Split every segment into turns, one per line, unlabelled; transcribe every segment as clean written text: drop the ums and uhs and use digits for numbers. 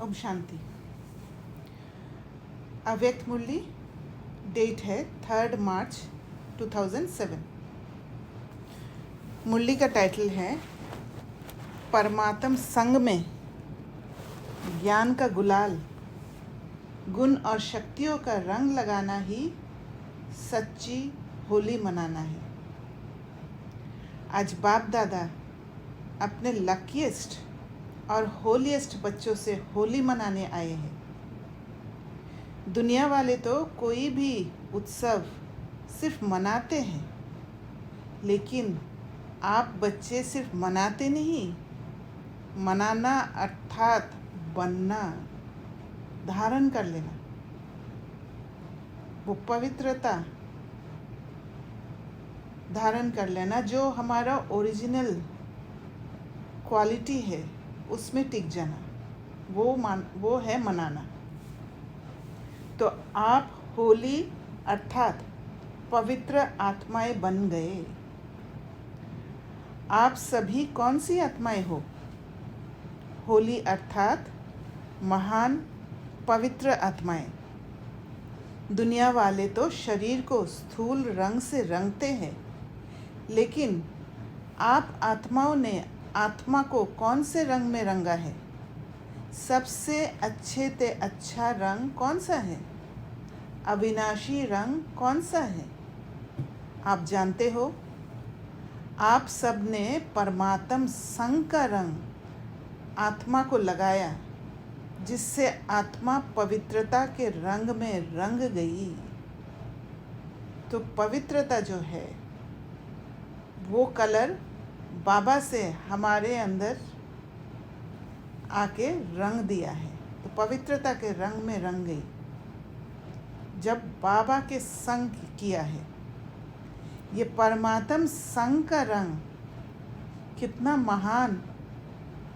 ओम शांति। अव्यक्त मुरली, डेट है 3 मार्च 2007। मुरली का टाइटल है परमात्म संग में ज्ञान का गुलाल, गुण और शक्तियों का रंग लगाना ही सच्ची होली मनाना है। आज बाप दादा अपने लकीएस्ट और होलीएस्ट बच्चों से होली मनाने आए हैं। दुनिया वाले तो कोई भी उत्सव सिर्फ मनाते हैं, लेकिन आप बच्चे सिर्फ मनाते नहीं, मनाना अर्थात बनना, धारण कर लेना। वो पवित्रता धारण कर लेना जो हमारा ओरिजिनल क्वालिटी है, उसमें टिक जाना, वो है मनाना। तो आप होली अर्थात पवित्र आत्माएं बन गए। आप सभी कौन सी आत्माएं हो? होली अर्थात महान पवित्र आत्माएं। दुनिया वाले तो शरीर को स्थूल रंग से रंगते हैं, लेकिन आप आत्माओं ने आत्मा को कौन से रंग में रंगा है? सबसे अच्छे से अच्छा रंग कौन सा है? अविनाशी रंग कौन सा है? आप जानते हो, आप सब ने परमात्म संग का रंग आत्मा को लगाया, जिससे आत्मा पवित्रता के रंग में रंग गई। तो पवित्रता जो है, वो कलर बाबा से हमारे अंदर आके रंग दिया है, तो पवित्रता के रंग में रंग गई जब बाबा के संग किया है। ये परमात्म संग का रंग कितना महान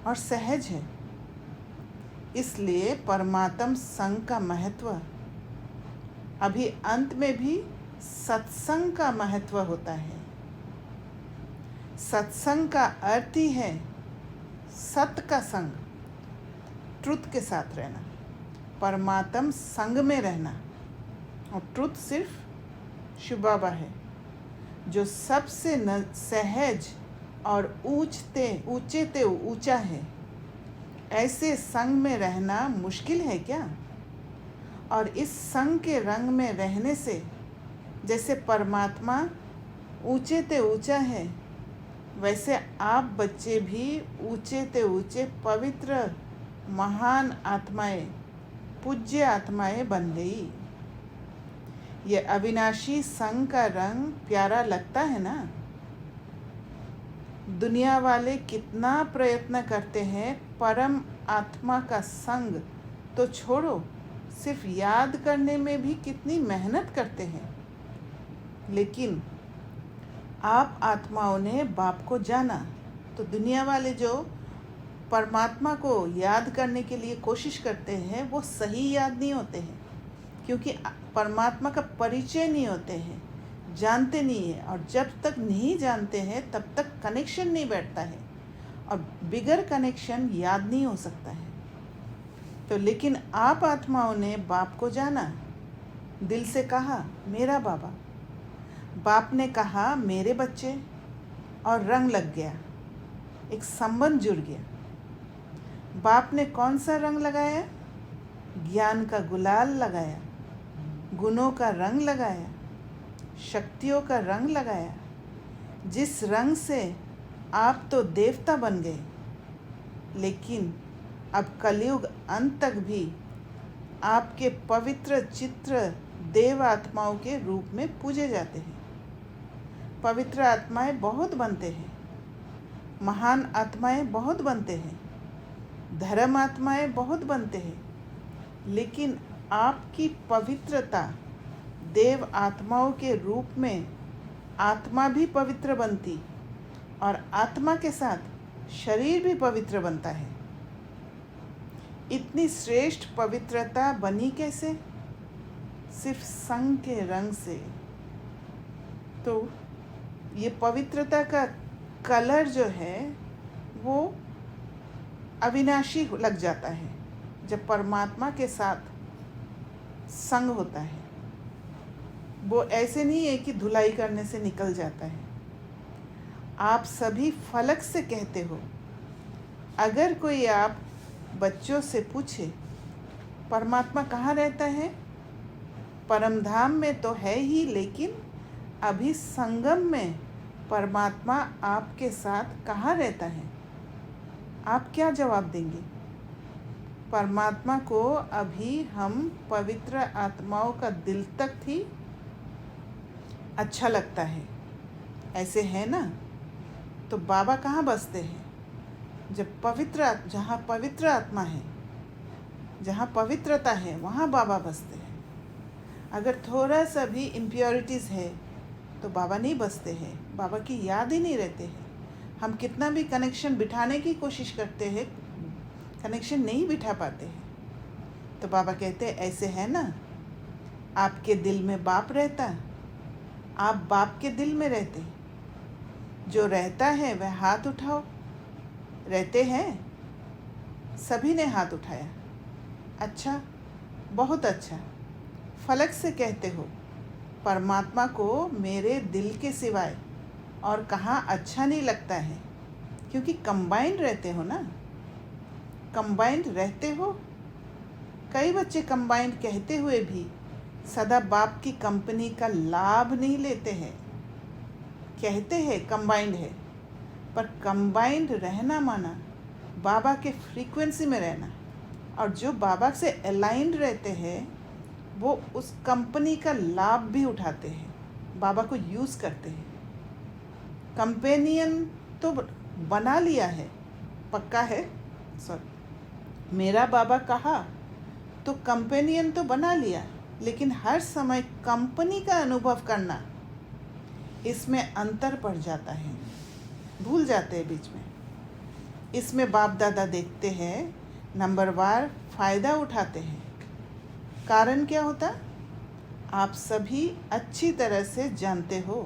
और सहज है। इसलिए परमात्म संग का महत्व, अभी अंत में भी सत्संग का महत्व होता है। सत्संग का अर्थ ही है सत्य का संग, ट्रुथ के साथ रहना, परमात्म संग में रहना। और ट्रुथ सिर्फ शिव बाबा है, जो सबसे सहज और ऊंचे ते ऊंचा है। ऐसे संग में रहना मुश्किल है क्या? और इस संग के रंग में रहने से जैसे परमात्मा ऊंचे ते ऊंचा है, वैसे आप बच्चे भी ऊंचे ते ऊंचे पवित्र महान आत्माएं, पूज्य आत्माएं बन गई। ये अविनाशी संग का रंग प्यारा लगता है ना? दुनिया वाले कितना प्रयत्न करते हैं, परम आत्मा का संग तो छोड़ो, सिर्फ याद करने में भी कितनी मेहनत करते हैं। लेकिन आप आत्माओं ने बाप को जाना, तो दुनिया वाले जो परमात्मा को याद करने के लिए कोशिश करते हैं, वो सही याद नहीं होते हैं, क्योंकि परमात्मा का परिचय नहीं होते हैं, जानते नहीं है। और जब तक नहीं जानते हैं तब तक कनेक्शन नहीं बैठता है, और बिगर कनेक्शन याद नहीं हो सकता है। तो लेकिन आप आत्माओं ने बाप को जाना, दिल से कहा मेरा बाबा, बाप ने कहा मेरे बच्चे, और रंग लग गया, एक संबंध जुड़ गया। बाप ने कौन सा रंग लगाया? ज्ञान का गुलाल लगाया, गुणों का रंग लगाया, शक्तियों का रंग लगाया, जिस रंग से आप तो देवता बन गए। लेकिन अब कलयुग अंत तक भी आपके पवित्र चित्र देव आत्माओं के रूप में पूजे जाते हैं। पवित्र आत्माएं बहुत बनते हैं, महान आत्माएं बहुत बनते हैं, धर्म आत्माएं बहुत बनते हैं, लेकिन आपकी पवित्रता देव आत्माओं के रूप में आत्मा भी पवित्र बनती, और आत्मा के साथ शरीर भी पवित्र बनता है। इतनी श्रेष्ठ पवित्रता बनी कैसे? सिर्फ संग के रंग से। तो ये पवित्रता का कलर जो है, वो अविनाशी लग जाता है, जब परमात्मा के साथ संग होता है। वो ऐसे नहीं है कि धुलाई करने से निकल जाता है। आप सभी फलक से कहते हो। अगर कोई आप बच्चों से पूछे परमात्मा कहाँ रहता है, परमधाम में तो है ही, लेकिन अभी संगम में परमात्मा आपके साथ कहाँ रहता है, आप क्या जवाब देंगे? परमात्मा को अभी हम पवित्र आत्माओं का दिल तक ही अच्छा लगता है, ऐसे है ना? तो बाबा कहाँ बसते हैं? जहाँ पवित्र आत्मा है, जहाँ पवित्रता है, वहाँ बाबा बसते हैं। अगर थोड़ा सा भी इम्प्योरिटीज़ है तो बाबा नहीं बसते हैं, बाबा की याद ही नहीं रहते हैं। हम कितना भी कनेक्शन बिठाने की कोशिश करते हैं, कनेक्शन नहीं बिठा पाते हैं। तो बाबा कहते हैं ऐसे है ना, आपके दिल में बाप रहता, आप बाप के दिल में रहते, जो रहता है वह हाथ उठाओ। रहते हैं? सभी ने हाथ उठाया। अच्छा, बहुत अच्छा। फलक से कहते हो परमात्मा को मेरे दिल के सिवाय और कहाँ अच्छा नहीं लगता है, क्योंकि कंबाइंड रहते हो ना, कंबाइंड रहते हो। कई बच्चे कंबाइंड कहते हुए भी सदा बाप की कंपनी का लाभ नहीं लेते हैं। कहते हैं कंबाइंड है, पर कंबाइंड रहना माना बाबा के फ्रीक्वेंसी में रहना, और जो बाबा से अलाइंड रहते हैं वो उस कंपनी का लाभ भी उठाते हैं, बाबा को यूज़ करते हैं। कंपेनियन तो बना लिया है, पक्का है, सॉरी, मेरा बाबा कहा तो कंपेनियन तो बना लिया, लेकिन हर समय कंपनी का अनुभव करना, इसमें अंतर पड़ जाता है, भूल जाते हैं बीच में। इसमें बाप दादा देखते हैं, नंबरवार फ़ायदा उठाते हैं। कारण क्या होता? आप सभी अच्छी तरह से जानते हो,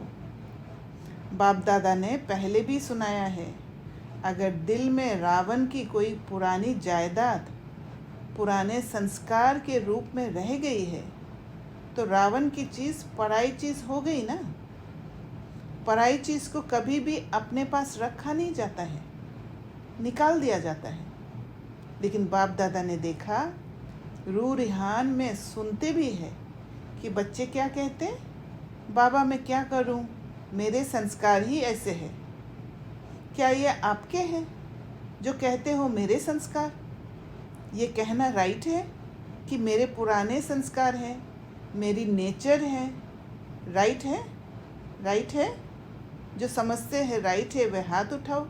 बाप दादा ने पहले भी सुनाया है, अगर दिल में रावण की कोई पुरानी जायदाद पुराने संस्कार के रूप में रह गई है तो रावण की चीज़ पराई चीज़ हो गई ना। पराई चीज़ को कभी भी अपने पास रखा नहीं जाता है, निकाल दिया जाता है। लेकिन बाप दादा ने देखा, रूह रिहान में सुनते भी है कि बच्चे क्या कहते हैं, बाबा मैं क्या करूं, मेरे संस्कार ही ऐसे हैं। क्या ये आपके हैं जो कहते हो मेरे संस्कार? ये कहना राइट है कि मेरे पुराने संस्कार हैं, मेरी नेचर है? राइट है? राइट है? जो समझते हैं राइट है वह हाथ उठाओ।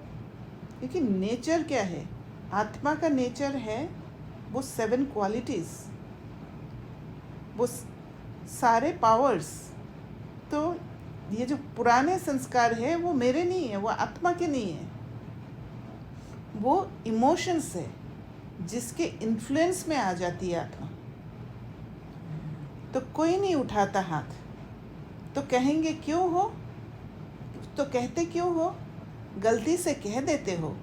क्योंकि नेचर क्या है, आत्मा का नेचर है वो 7 क्वालिटीज़, वो सारे पावर्स। तो ये जो पुराने संस्कार है वो मेरे नहीं है, वो आत्मा के नहीं है, वो इमोशंस है जिसके इन्फ्लुएंस में आ जाती है आत्मा। तो कोई नहीं उठाता हाथ, तो कहेंगे क्यों हो, तो कहते क्यों हो, गलती से कह देते हो।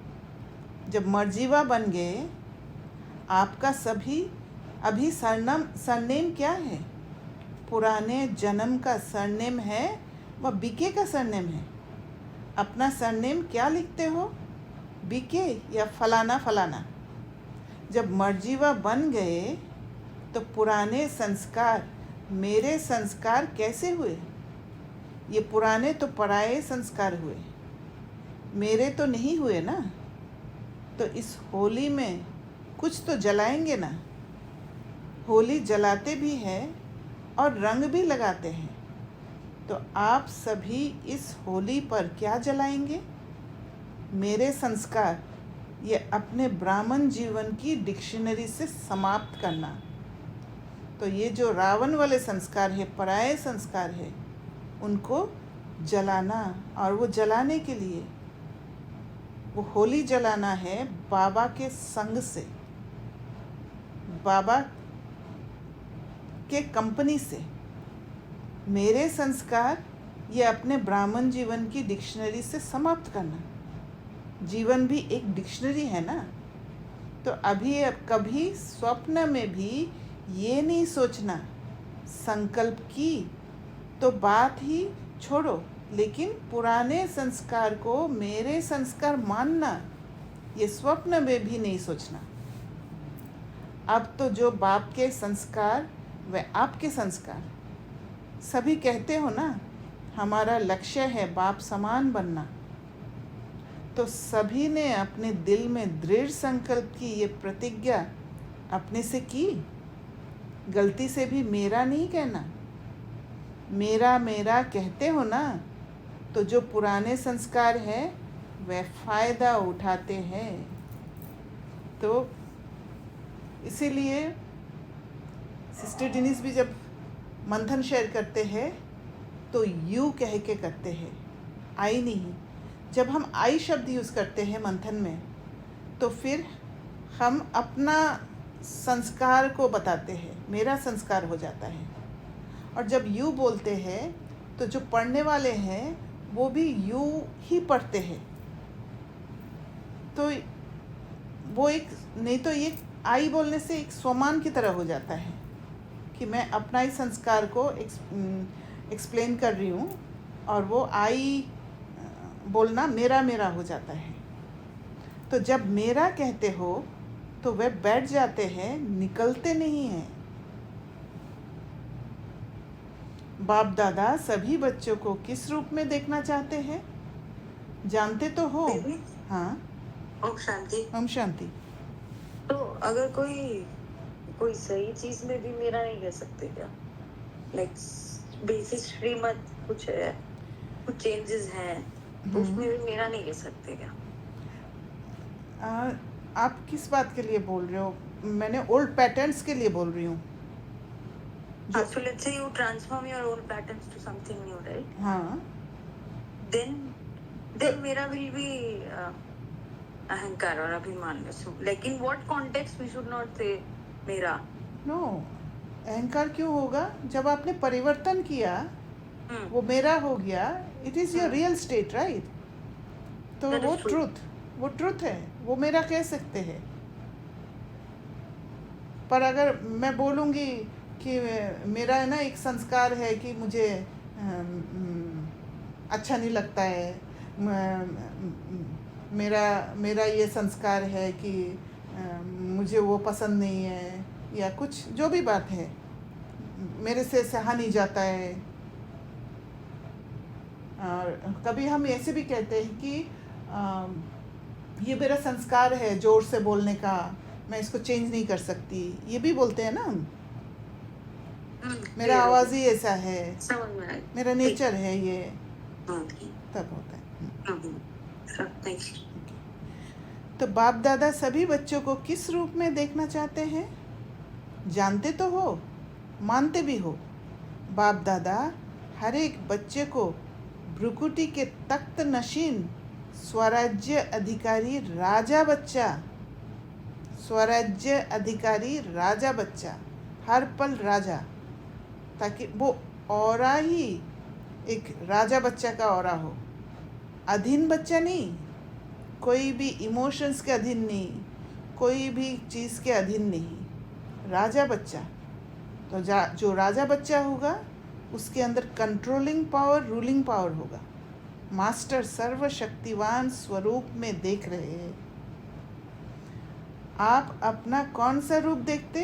जब मर्जीवा बन गए, आपका सभी अभी सरनेम क्या है? पुराने जन्म का सरनेम है, वह बीके का सरनेम है। अपना सरनेम क्या लिखते हो, बीके या फलाना फलाना। जब मर्जीवा बन गए तो पुराने संस्कार मेरे संस्कार कैसे हुए? ये पुराने तो पराये संस्कार हुए, मेरे तो नहीं हुए ना। तो इस होली में कुछ तो जलाएंगे ना। होली जलाते भी हैं और रंग भी लगाते हैं। तो आप सभी इस होली पर क्या जलाएंगे? मेरे संस्कार, ये अपने ब्राह्मण जीवन की डिक्शनरी से समाप्त करना। तो ये जो रावण वाले संस्कार है, पराये संस्कार है, उनको जलाना। और वो जलाने के लिए वो होली जलाना है बाबा के संग से, बाबा के कंपनी से। मेरे संस्कार ये अपने ब्राह्मण जीवन की डिक्शनरी से समाप्त करना। जीवन भी एक डिक्शनरी है ना, तो अभी अब कभी स्वप्न में भी ये नहीं सोचना संकल्प की तो बात ही छोड़ो, लेकिन पुराने संस्कार को मेरे संस्कार मानना ये स्वप्न में भी नहीं सोचना। अब तो जो बाप के संस्कार व आपके संस्कार, सभी कहते हो ना हमारा लक्ष्य है बाप समान बनना, तो सभी ने अपने दिल में दृढ़ संकल्प की ये प्रतिज्ञा अपने से की। गलती से भी मेरा नहीं कहना। मेरा मेरा कहते हो ना, तो जो पुराने संस्कार है वह फ़ायदा उठाते हैं। तो इसीलिए सिस्टर डिनीस भी जब मंथन शेयर करते हैं तो यू कह के करते हैं, आई नहीं। जब हम आई शब्द यूज़ करते हैं मंथन में तो फिर हम अपना संस्कार को बताते हैं, मेरा संस्कार हो जाता है। और जब यू बोलते हैं तो जो पढ़ने वाले हैं वो भी यू ही पढ़ते हैं। तो वो एक नहीं तो ये आई बोलने से एक स्वमान की तरह हो जाता है कि मैं अपना ही संस्कार को एक्सप्लेन कर रही हूँ, और वो आई बोलना मेरा मेरा हो जाता है। तो जब मेरा कहते हो तो वे बैठ जाते हैं, निकलते नहीं हैं। बाप दादा सभी बच्चों को किस रूप में देखना चाहते हैं, जानते तो हो? हाँ,
ओम शांति।
ओम शांति।
तो अगर कोई सही चीज में भी मेरा नहीं कह सकते क्या? लाइक बेसिक श्रीमत कुछ है, कुछ चेंजेस हैं, तो उसमें भी मेरा नहीं कह सकते क्या?
आप किस बात के लिए बोल रहे हो? मैंने ओल्ड पैटर्न्स के लिए बोल रही हूँ।
So let's say you transform your old patterns to something new, right?
हाँ,
then मेरा will be अहंकार और अभिमान। Like in what context we should not say मेरा?
नो, अहंकार क्यों होगा? जब आपने परिवर्तन किया वो मेरा हो गया। It is your real estate, right? तो वो ट्रुथ है, वो मेरा कह सकते हैं। पर अगर मैं बोलूँगी कि मेरा है ना एक संस्कार है कि मुझे अच्छा नहीं लगता है, मेरा ये संस्कार है कि मुझे वो पसंद नहीं है, या कुछ जो भी बात है, मेरे से सहा नहीं जाता है। और कभी हम ऐसे भी कहते हैं कि ये मेरा संस्कार है ज़ोर से बोलने का, मैं इसको चेंज नहीं कर सकती, ये भी बोलते हैं ना हम। मेरा आवाज़ ही ऐसा है, मेरा नेचर है ये, तब होता है। तो बाप दादा सभी बच्चों को किस रूप में देखना चाहते हैं, जानते तो हो, मानते भी हो। बाप दादा हर एक बच्चे को भ्रुकुटी के तख्त नशीन स्वराज्य अधिकारी राजा बच्चा, स्वराज्य अधिकारी राजा बच्चा, हर पल राजा, ताकि वो औरा ही एक राजा बच्चा का औरा हो। अधीन बच्चा नहीं, कोई भी इमोशंस के अधीन नहीं, कोई भी चीज़ के अधीन नहीं, राजा बच्चा। तो जो राजा बच्चा होगा उसके अंदर कंट्रोलिंग पावर, रूलिंग पावर होगा। मास्टर सर्वशक्तिवान स्वरूप में देख रहे हैं। आप अपना कौन सा रूप देखते?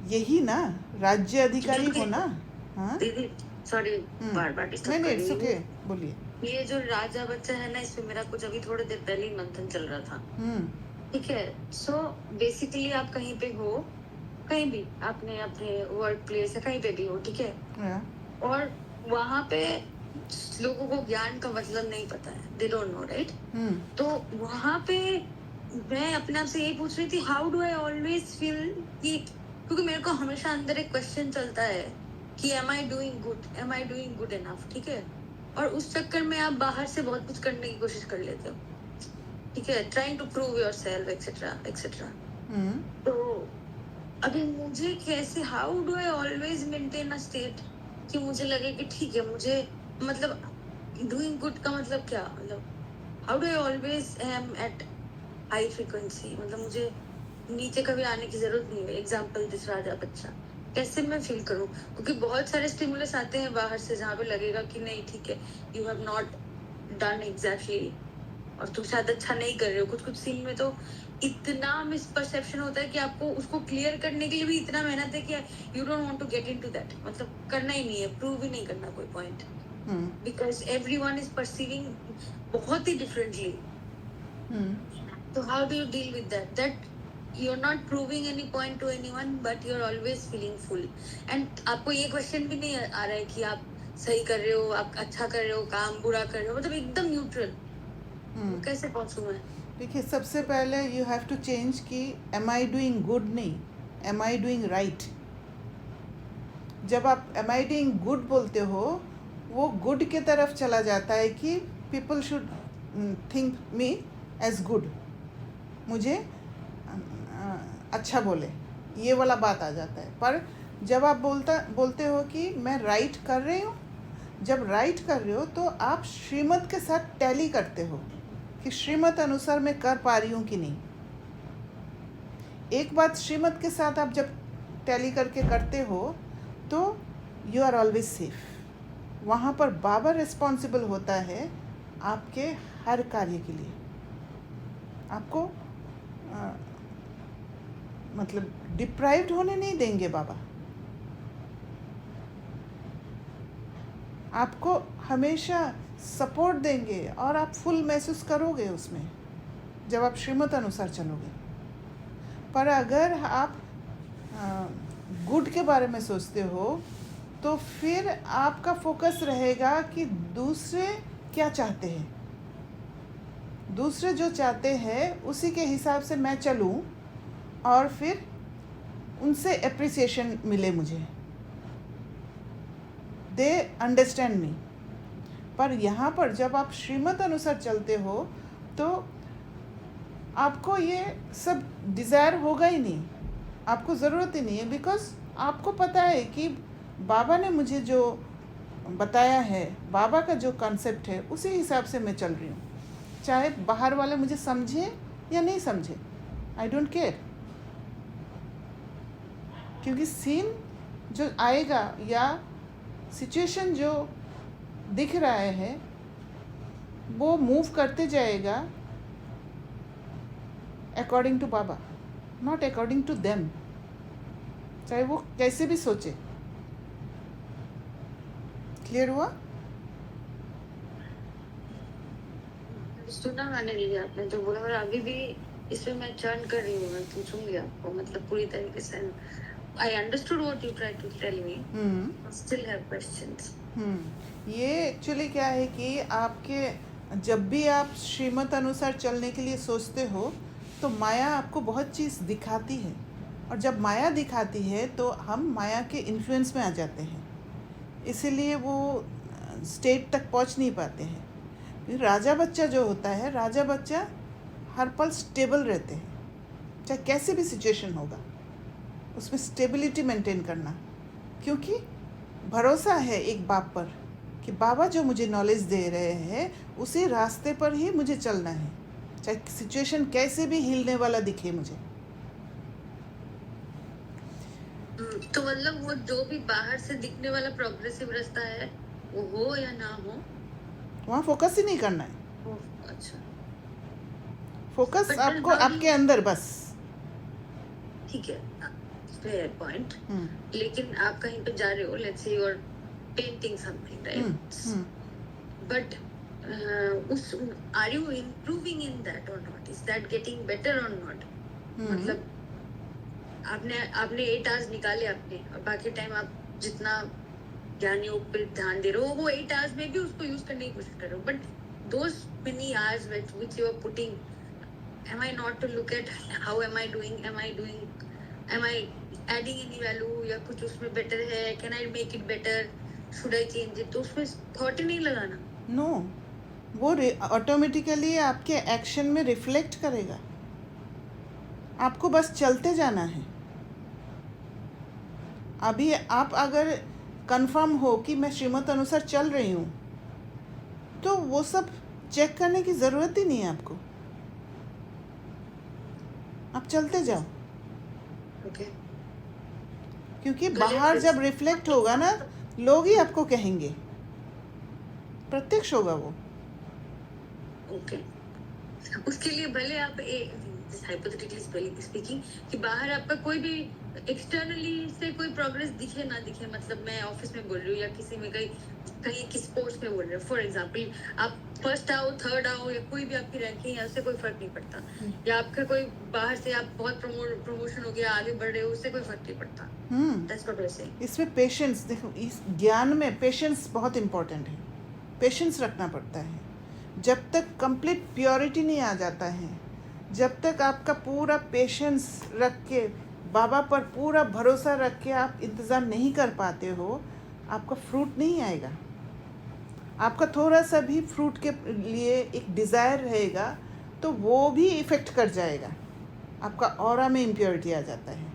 यही ना, राज्य अधिकारी हो ना। हाँ
दीदी सॉरी, बार-बार डिस्टर्ब कर रही हूँ।
बोलिए।
ये जो राजा बच्चा है ना, इसमें मेरा कुछ अभी थोड़ी देर पहले ही मंथन चल रहा था। ठीक है, सो बेसिकली आप कहीं पे हो, कहीं भी आपने अपने वर्क प्लेस है, कहीं पे भी हो, ठीक है, और वहाँ पे लोगों को ज्ञान का मतलब नहीं पता है, दे डोंट नो, राइट? तो वहाँ पे मैं अपने आप से यही पूछ रही थी, how do I always feel कि, क्योंकि मेरे को हमेशा अंदर एक क्वेश्चन चलता है कि am I doing good enough, ठीक है, और उस चक्कर में आप बाहर से बहुत कुछ करने की कोशिश कर लेते हो, ठीक है, trying to prove yourself etcetera etcetera. तो अभी मुझे कैसे, how do I always maintain a state कि मुझे लगे कि ठीक है, मुझे मतलब डूइंग गुड का मतलब क्या, मतलब how do I always am at high frequency, मतलब मुझे नीचे कभी आने की जरूरत नहीं है। एग्जाम्पल दिस राजा बच्चा, कैसे मैं फील करूं? क्योंकि बहुत सारे स्टिमुलस आते हैं बाहर से जहाँ पे लगेगा कि नहीं ठीक है, you have not done exactly, और तुम शायद अच्छा नहीं कर रहे हो। कुछ कुछ सीन में तो इतना मिसपरसेप्शन होता है कि आपको उसको क्लियर करने के लिए भी इतना मेहनत है कि you don't want to get into that, मतलब करना ही नहीं है, प्रूव ही नहीं करना कोई point, because everyone is perceiving बहुत ही डिफरेंटली। तो how do you deal with that you're not proving any point to anyone but you're always feeling full, and आपको ये क्वेश्चन भी नहीं आ रहा है कि आप सही कर रहे हो, आप अच्छा कर रहे हो, काम बुरा कर रहे हो, मतलब एकदम न्यूट्रल। कैसे पहुंचूं मैं?
देखिए, सबसे पहले यू हैव टू चेंज कि एम आई डूइंग गुड नहीं, एम आई डूइंग राइट। जब आप एम आई डूइंग गुड बोलते हो, वो गुड के तरफ चला जाता है कि people should think me as good, मुझे अच्छा बोले, ये वाला बात आ जाता है। पर जब आप बोलते हो कि मैं राइट कर रही हूँ, जब राइट कर रहे हो तो आप श्रीमत के साथ टैली करते हो कि श्रीमत अनुसार मैं कर पा रही हूँ कि नहीं। एक बात, श्रीमत के साथ आप जब टैली करके करते हो तो यू आर ऑलवेज सेफ। वहाँ पर बाबा रिस्पॉन्सिबल होता है आपके हर कार्य के लिए। आपको मतलब डिप्राइव्ड होने नहीं देंगे बाबा। आपको हमेशा सपोर्ट देंगे और आप फुल महसूस करोगे उसमें जब आप श्रीमत अनुसार चलोगे। पर अगर आप गुड के बारे में सोचते हो तो फिर आपका फोकस रहेगा कि दूसरे क्या चाहते हैं, दूसरे जो चाहते हैं उसी के हिसाब से मैं चलूं और फिर उनसे एप्रिसिएशन मिले मुझे, दे अंडरस्टैंड मी। पर यहाँ पर जब आप श्रीमत अनुसार चलते हो तो आपको ये सब डिज़ायर होगा ही नहीं, आपको ज़रूरत ही नहीं है, बिकॉज़ आपको पता है कि बाबा ने मुझे जो बताया है, बाबा का जो कॉन्सेप्ट है, उसी हिसाब से मैं चल रही हूँ। चाहे बाहर वाले मुझे समझे या नहीं समझे, आई डोंट केयर। क्योंकि सीन जो आएगा या सिचुएशन जो दिख रहा है वो मूव करते जाएगा according to Baba, not according to them, चाहे वो कैसे भी सोचे। क्लियर हुआ?
सुना मैंने लिया आपने जो बोला, और अभी भी इसमें मैं चर्न कर रही हूँ। मैं पूछूंगी आपको, मतलब पूरी तरीके से I understood what you tried to tell me. Still have questions.
ये एक्चुअली क्या है कि आपके जब भी आप श्रीमत अनुसार चलने के लिए सोचते हो तो माया आपको बहुत चीज़ दिखाती है, और जब माया दिखाती है तो हम माया के इन्फ्लुएंस में आ जाते हैं, इसीलिए वो स्टेट तक पहुंच नहीं पाते हैं। राजा बच्चा जो होता है, राजा बच्चा हर पल स्टेबल रहते हैं, चाहे कैसे भी सिचुएशन होगा उसमें स्टेबिलिटी मेंटेन करना, क्योंकि भरोसा है एक बाप पर कि बाबा जो मुझे नॉलेज दे रहे हैं उसी रास्ते पर ही मुझे चलना है, चाहे सिचुएशन कैसे भी हिलने वाला दिखे मुझे।
तो मतलब वो जो भी बाहर से दिखने वाला प्रोग्रेसिव रास्ता है वो हो या ना हो,
वहाँ फोकस ही नहीं करना है।
अच्छा,
फोकस आपको आपके अंदर बस।
ठीक है, फेयर पॉइंट। लेकिन आप कहीं पे जा रहे हो, let's say you are painting something, right, but उस are you improving in that और not, is that getting better और नॉट? मतलब आपने 8 आवर्स निकाले आपने, और बाकी टाइम आप जितना ज्ञान योग पे ध्यान दे रहे हो वो 8 आवर्स में भी उसको यूज करने की कोशिश कर रहे हो, but those many hours which you are putting, am I not to look at how am I doing, am I adding any value, या कुछ उसमें बेटर है, can I make it better, should I change it? तो उसमें thought ही नहीं लगाना।
No, वो automatically आपके एक्शन में रिफ्लेक्ट करेगा, आपको बस चलते जाना है। अभी आप अगर कंफर्म हो कि मैं श्रीमत अनुसार चल रही हूँ तो वो सब चेक करने की ज़रूरत ही नहीं है आपको। आप चलते जाओ,
ओके।
क्योंकि बाहर जब रिफ्लेक्ट होगा ना, लोग ही आपको कहेंगे, प्रत्यक्ष होगा वो।
ओके। उसके लिए भले आप हाइपोथेटिकली स्पीकिंग कि बाहर आपका कोई भी एक्सटर्नली से कोई प्रोग्रेस दिखे ना दिखे, मतलब मैं ऑफिस में बोल रही हूँ या किसी में कहीं कहीं की स्पोर्ट्स में बोल रहे हो, फॉर एग्जांपल आप फर्स्ट आओ, थर्ड आओ, या कोई भी आपकी रैंकिंग है, उससे कोई फर्क नहीं पड़ता। या आपका कोई बाहर से आप बहुत प्रमोशन हो गया, आगे बढ़ रहे हो, उससे कोई फर्क नहीं पड़ता। That's what we're saying.
इसमें पेशेंस, देखो इस ज्ञान में पेशेंस बहुत इम्पोर्टेंट है। पेशेंस रखना पड़ता है। जब तक कंप्लीट प्योरिटी नहीं आ जाता है, जब तक आपका पूरा पेशेंस रख के, बाबा पर पूरा भरोसा रख के आप इंतज़ार नहीं कर पाते हो, आपका फ्रूट नहीं आएगा। आपका थोड़ा सा भी फ्रूट के लिए एक डिज़ायर रहेगा तो वो भी इफ़ेक्ट कर जाएगा, आपका ऑरा में इम्प्योरिटी आ जाता है।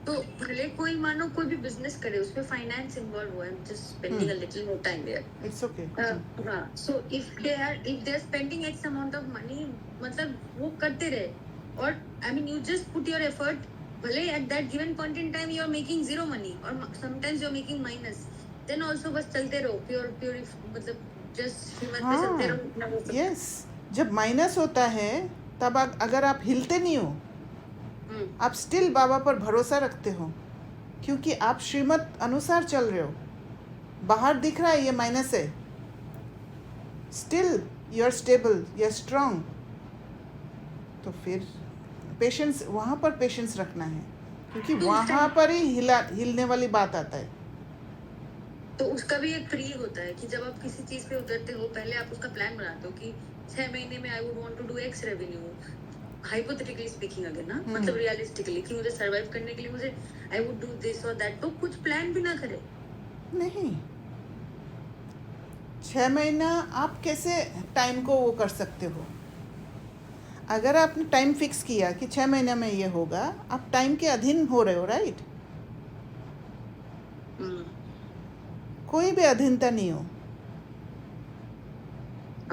तो भले कोई मानो कोई भी बिजनेस करे, उसमें फाइनेंस इन्वॉल्व हुआ है, just spending a little more time there,
it's okay.
हाँ। So if they are spending X amount of money, मतलब वो करते रहे, और I mean you just put your effort, भले at that given point in time you are making zero money और sometimes you are making minus, then also बस चलते रहो, प्योर मतलब जस्ट श्रीमत पे चलते रहो।
यस, जब माइनस होता है तब अगर आप हिलते नहीं हो, आप स्टिल बाबा पर भरोसा रखते हो, क्योंकि आप श्रीमत अनुसार चल रहे हो। बाहर दिख रहा है ये माइनस है, still you are stable, you are strong. तो फिर पेशेंस, वहाँ पर पेशेंस रखना है, क्योंकि वहाँ पर ही हिलने वाली बात आता है।
तो उसका भी एक प्री होता है कि जब आप किसी चीज पे उतरते हो, पहले आप उसका प्लान बनाते हो कि 6 महीने में I would want to do X revenue, hypothetically speaking again ना, मतलब रियलिस्टिकली कि मुझे सरवाइव करने के लिए मुझे आई वुड डू दिस और दैट, तो कुछ प्लान भी ना करे।
नहीं, 6 महीना आप कैसे टाइम को वो कर सकते हो? अगर आपने टाइम फिक्स किया कि 6 महीने में ये होगा, आप टाइम के अधीन हो रहे हो, राइट? कोई भी अधीनता नहीं हो।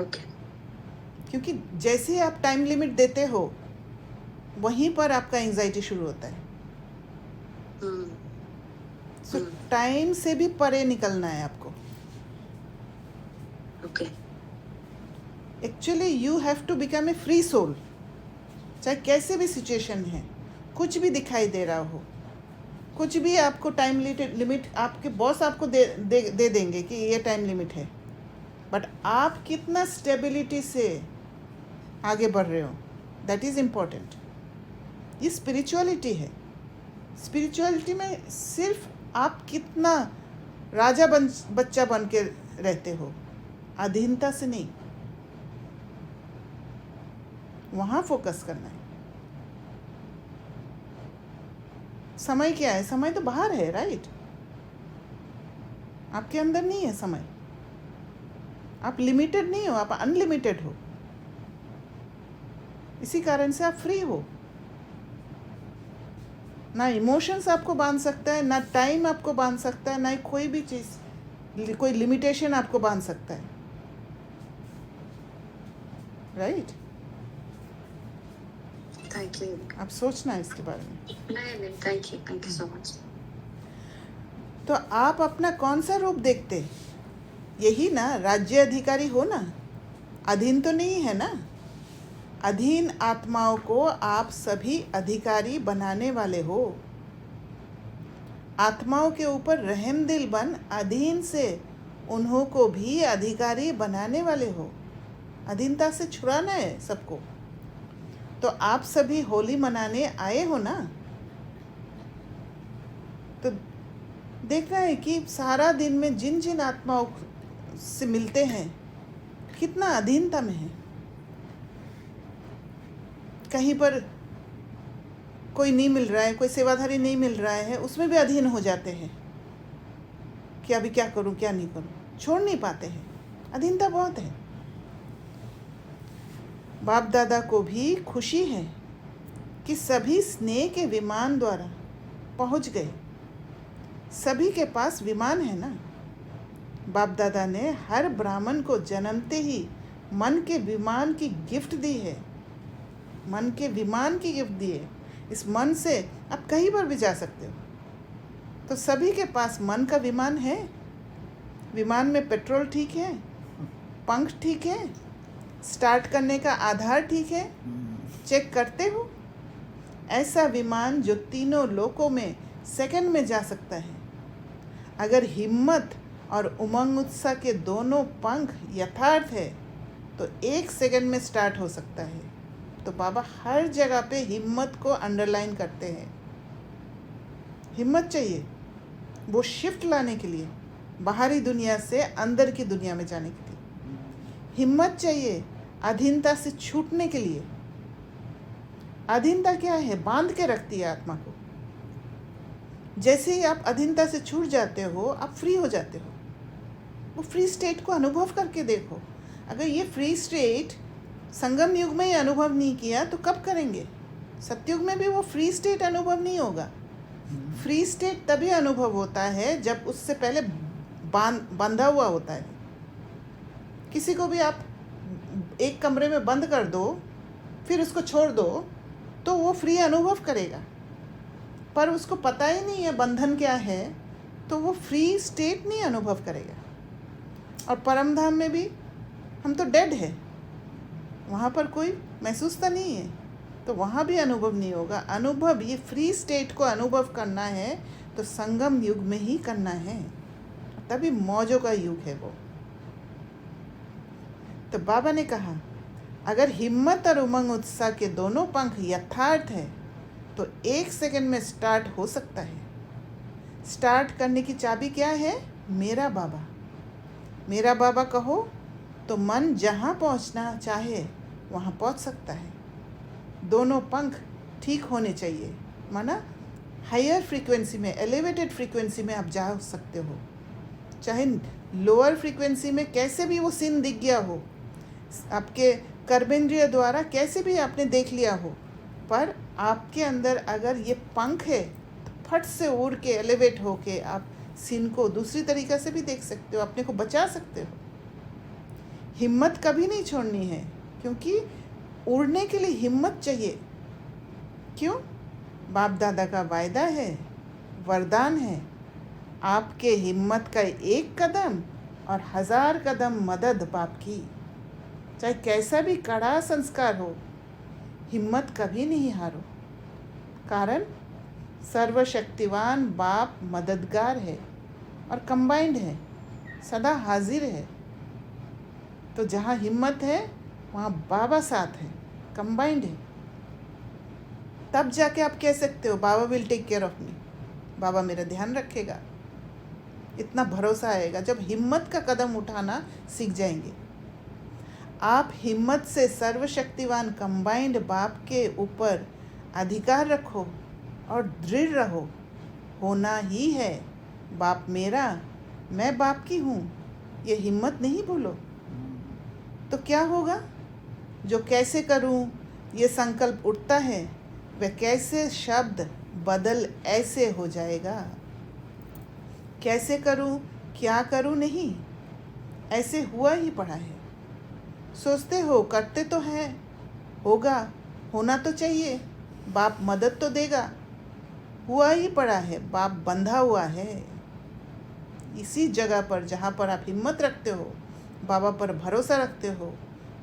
ओके।
क्योंकि जैसे ही आप टाइम लिमिट देते हो, वहीं पर आपका एंजाइटी शुरू होता है। सो टाइम से भी परे निकलना है आपको।
Okay.
Actually you have to become a free soul. चाहे कैसे भी सिचुएशन है, कुछ भी दिखाई दे रहा हो, कुछ भी आपको टाइम लिमिट आपके बॉस आपको दे देंगे कि ये टाइम लिमिट है, बट आप कितना स्टेबिलिटी से आगे बढ़ रहे हो, दैट इज़ इम्पोर्टेंट। ये स्पिरिचुअलिटी है। स्पिरिचुअलिटी में सिर्फ आप कितना राजा बच्चा बन के रहते हो, अधीनता से नहीं। वहाँ फोकस करना है। समय क्या है? समय तो बाहर है, राइट? आपके अंदर नहीं है समय। आप लिमिटेड नहीं हो, आप अनलिमिटेड हो। इसी कारण से आप फ्री हो। ना इमोशंस आपको बांध सकता है, ना टाइम आपको बांध सकता है, ना कोई भी चीज़, कोई लिमिटेशन आपको बांध सकता है, राइट?
Thank you.
आप सोचना है इसके बारे में।
नहीं, थैंक यू सो मच।
तो आप अपना कौन सा रूप देखते? यही ना, राज्य अधिकारी हो ना, अधीन तो नहीं है ना। अधीन आत्माओं को आप सभी अधिकारी बनाने वाले हो। आत्माओं के ऊपर रहम दिल बन अधीन से उन्हों को भी अधिकारी बनाने वाले हो। अधीनता से छुड़ाना है सबको। तो आप सभी होली मनाने आए हो ना, तो देखना है कि सारा दिन में जिन जिन आत्माओं से मिलते हैं, कितना अधीनता में है। कहीं पर कोई नहीं मिल रहा है, कोई सेवाधारी नहीं मिल रहा है, उसमें भी अधीन हो जाते हैं कि अभी क्या करूं, क्या नहीं करूं, छोड़ नहीं पाते हैं। अधीनता बहुत है। बाप दादा को भी खुशी है कि सभी स्नेह के विमान द्वारा पहुंच गए। सभी के पास विमान है ना। बाप दादा ने हर ब्राह्मण को जन्मते ही मन के विमान की गिफ्ट दी है। मन के विमान की गिफ्ट दिए। इस मन से आप कहीं पर भी जा सकते हो। तो सभी के पास मन का विमान है। विमान में पेट्रोल ठीक है, पंख ठीक है, स्टार्ट करने का आधार ठीक है, चेक करते हो। ऐसा विमान जो तीनों लोकों में सेकंड में जा सकता है। अगर हिम्मत और उमंग उत्साह के दोनों पंख यथार्थ है तो 1 सेकंड में स्टार्ट हो सकता है। तो बाबा हर जगह पे हिम्मत को अंडरलाइन करते हैं। हिम्मत चाहिए वो शिफ्ट लाने के लिए, बाहरी दुनिया से अंदर की दुनिया में जाने के लिए। हिम्मत चाहिए अधीनता से छूटने के लिए। अधीनता क्या है? बांध के रखती है आत्मा को। जैसे ही आप अधीनता से छूट जाते हो, आप फ्री हो जाते हो। वो फ्री स्टेट को अनुभव करके देखो। अगर ये फ्री स्टेट संगम युग में ही अनुभव नहीं किया तो कब करेंगे? सतयुग में भी वो फ्री स्टेट अनुभव नहीं होगा। फ्री स्टेट तभी अनुभव होता है जब उससे पहले बांधा हुआ होता है। किसी को भी आप एक कमरे में बंद कर दो, फिर उसको छोड़ दो, तो वो फ्री अनुभव करेगा। पर उसको पता ही नहीं है बंधन क्या है, तो वो फ्री स्टेट नहीं अनुभव करेगा। और परम धाम में भी हम तो डेड है, वहाँ पर कोई महसूस तो नहीं है, तो वहाँ भी अनुभव नहीं होगा। अनुभव ये फ्री स्टेट को अनुभव करना है तो संगम युग में ही करना है, तभी मौजों का युग है वो। तो बाबा ने कहा अगर हिम्मत और उमंग उत्साह के दोनों पंख यथार्थ है तो 1 सेकंड में स्टार्ट हो सकता है। स्टार्ट करने की चाबी क्या है? मेरा बाबा। मेरा बाबा कहो तो मन जहाँ पहुँचना चाहे वहाँ पहुँच सकता है। दोनों पंख ठीक होने चाहिए, माना हायर फ्रीक्वेंसी में, एलिवेटेड फ्रीक्वेंसी में आप जा सकते हो। चाहे लोअर फ्रीक्वेंसी में कैसे भी वो सीन दिख गया हो, आपके कर्मेंद्रिय द्वारा कैसे भी आपने देख लिया हो, पर आपके अंदर अगर ये पंख है तो फट से उड़ के एलिवेट होके आप सीन को दूसरी तरीक़े से भी देख सकते हो, अपने को बचा सकते हो। हिम्मत कभी नहीं छोड़नी है, क्योंकि उड़ने के लिए हिम्मत चाहिए। क्यों? बाप दादा का वायदा है, वरदान है, आपके हिम्मत का 1 कदम और 1000 कदम मदद बाप की। चाहे कैसा भी कड़ा संस्कार हो, हिम्मत कभी नहीं हारो। कारण सर्वशक्तिवान बाप मददगार है और कंबाइंड है, सदा हाजिर है। तो जहाँ हिम्मत है वहाँ बाबा साथ है, कंबाइंड है। तब जाके आप कह सकते हो Baba will take care of me, Baba मेरा ध्यान रखेगा। इतना भरोसा आएगा जब हिम्मत का कदम उठाना सीख जाएंगे। आप हिम्मत से सर्वशक्तिवान कंबाइंड बाप के ऊपर अधिकार रखो और दृढ़ रहो। होना ही है, बाप मेरा, मैं बाप की हूँ, ये हिम्मत नहीं भूलो। तो क्या होगा? जो कैसे करूँ ये संकल्प उठता है, वह कैसे शब्द बदल ऐसे हो जाएगा। कैसे करूँ, क्या करूँ नहीं, ऐसे हुआ ही पड़ा है। सोचते हो, करते तो हैं, होगा, होना तो चाहिए, बाप मदद तो देगा, हुआ ही पड़ा है, बाप बंधा हुआ है। इसी जगह पर जहाँ पर आप हिम्मत रखते हो, बाबा पर भरोसा रखते हो,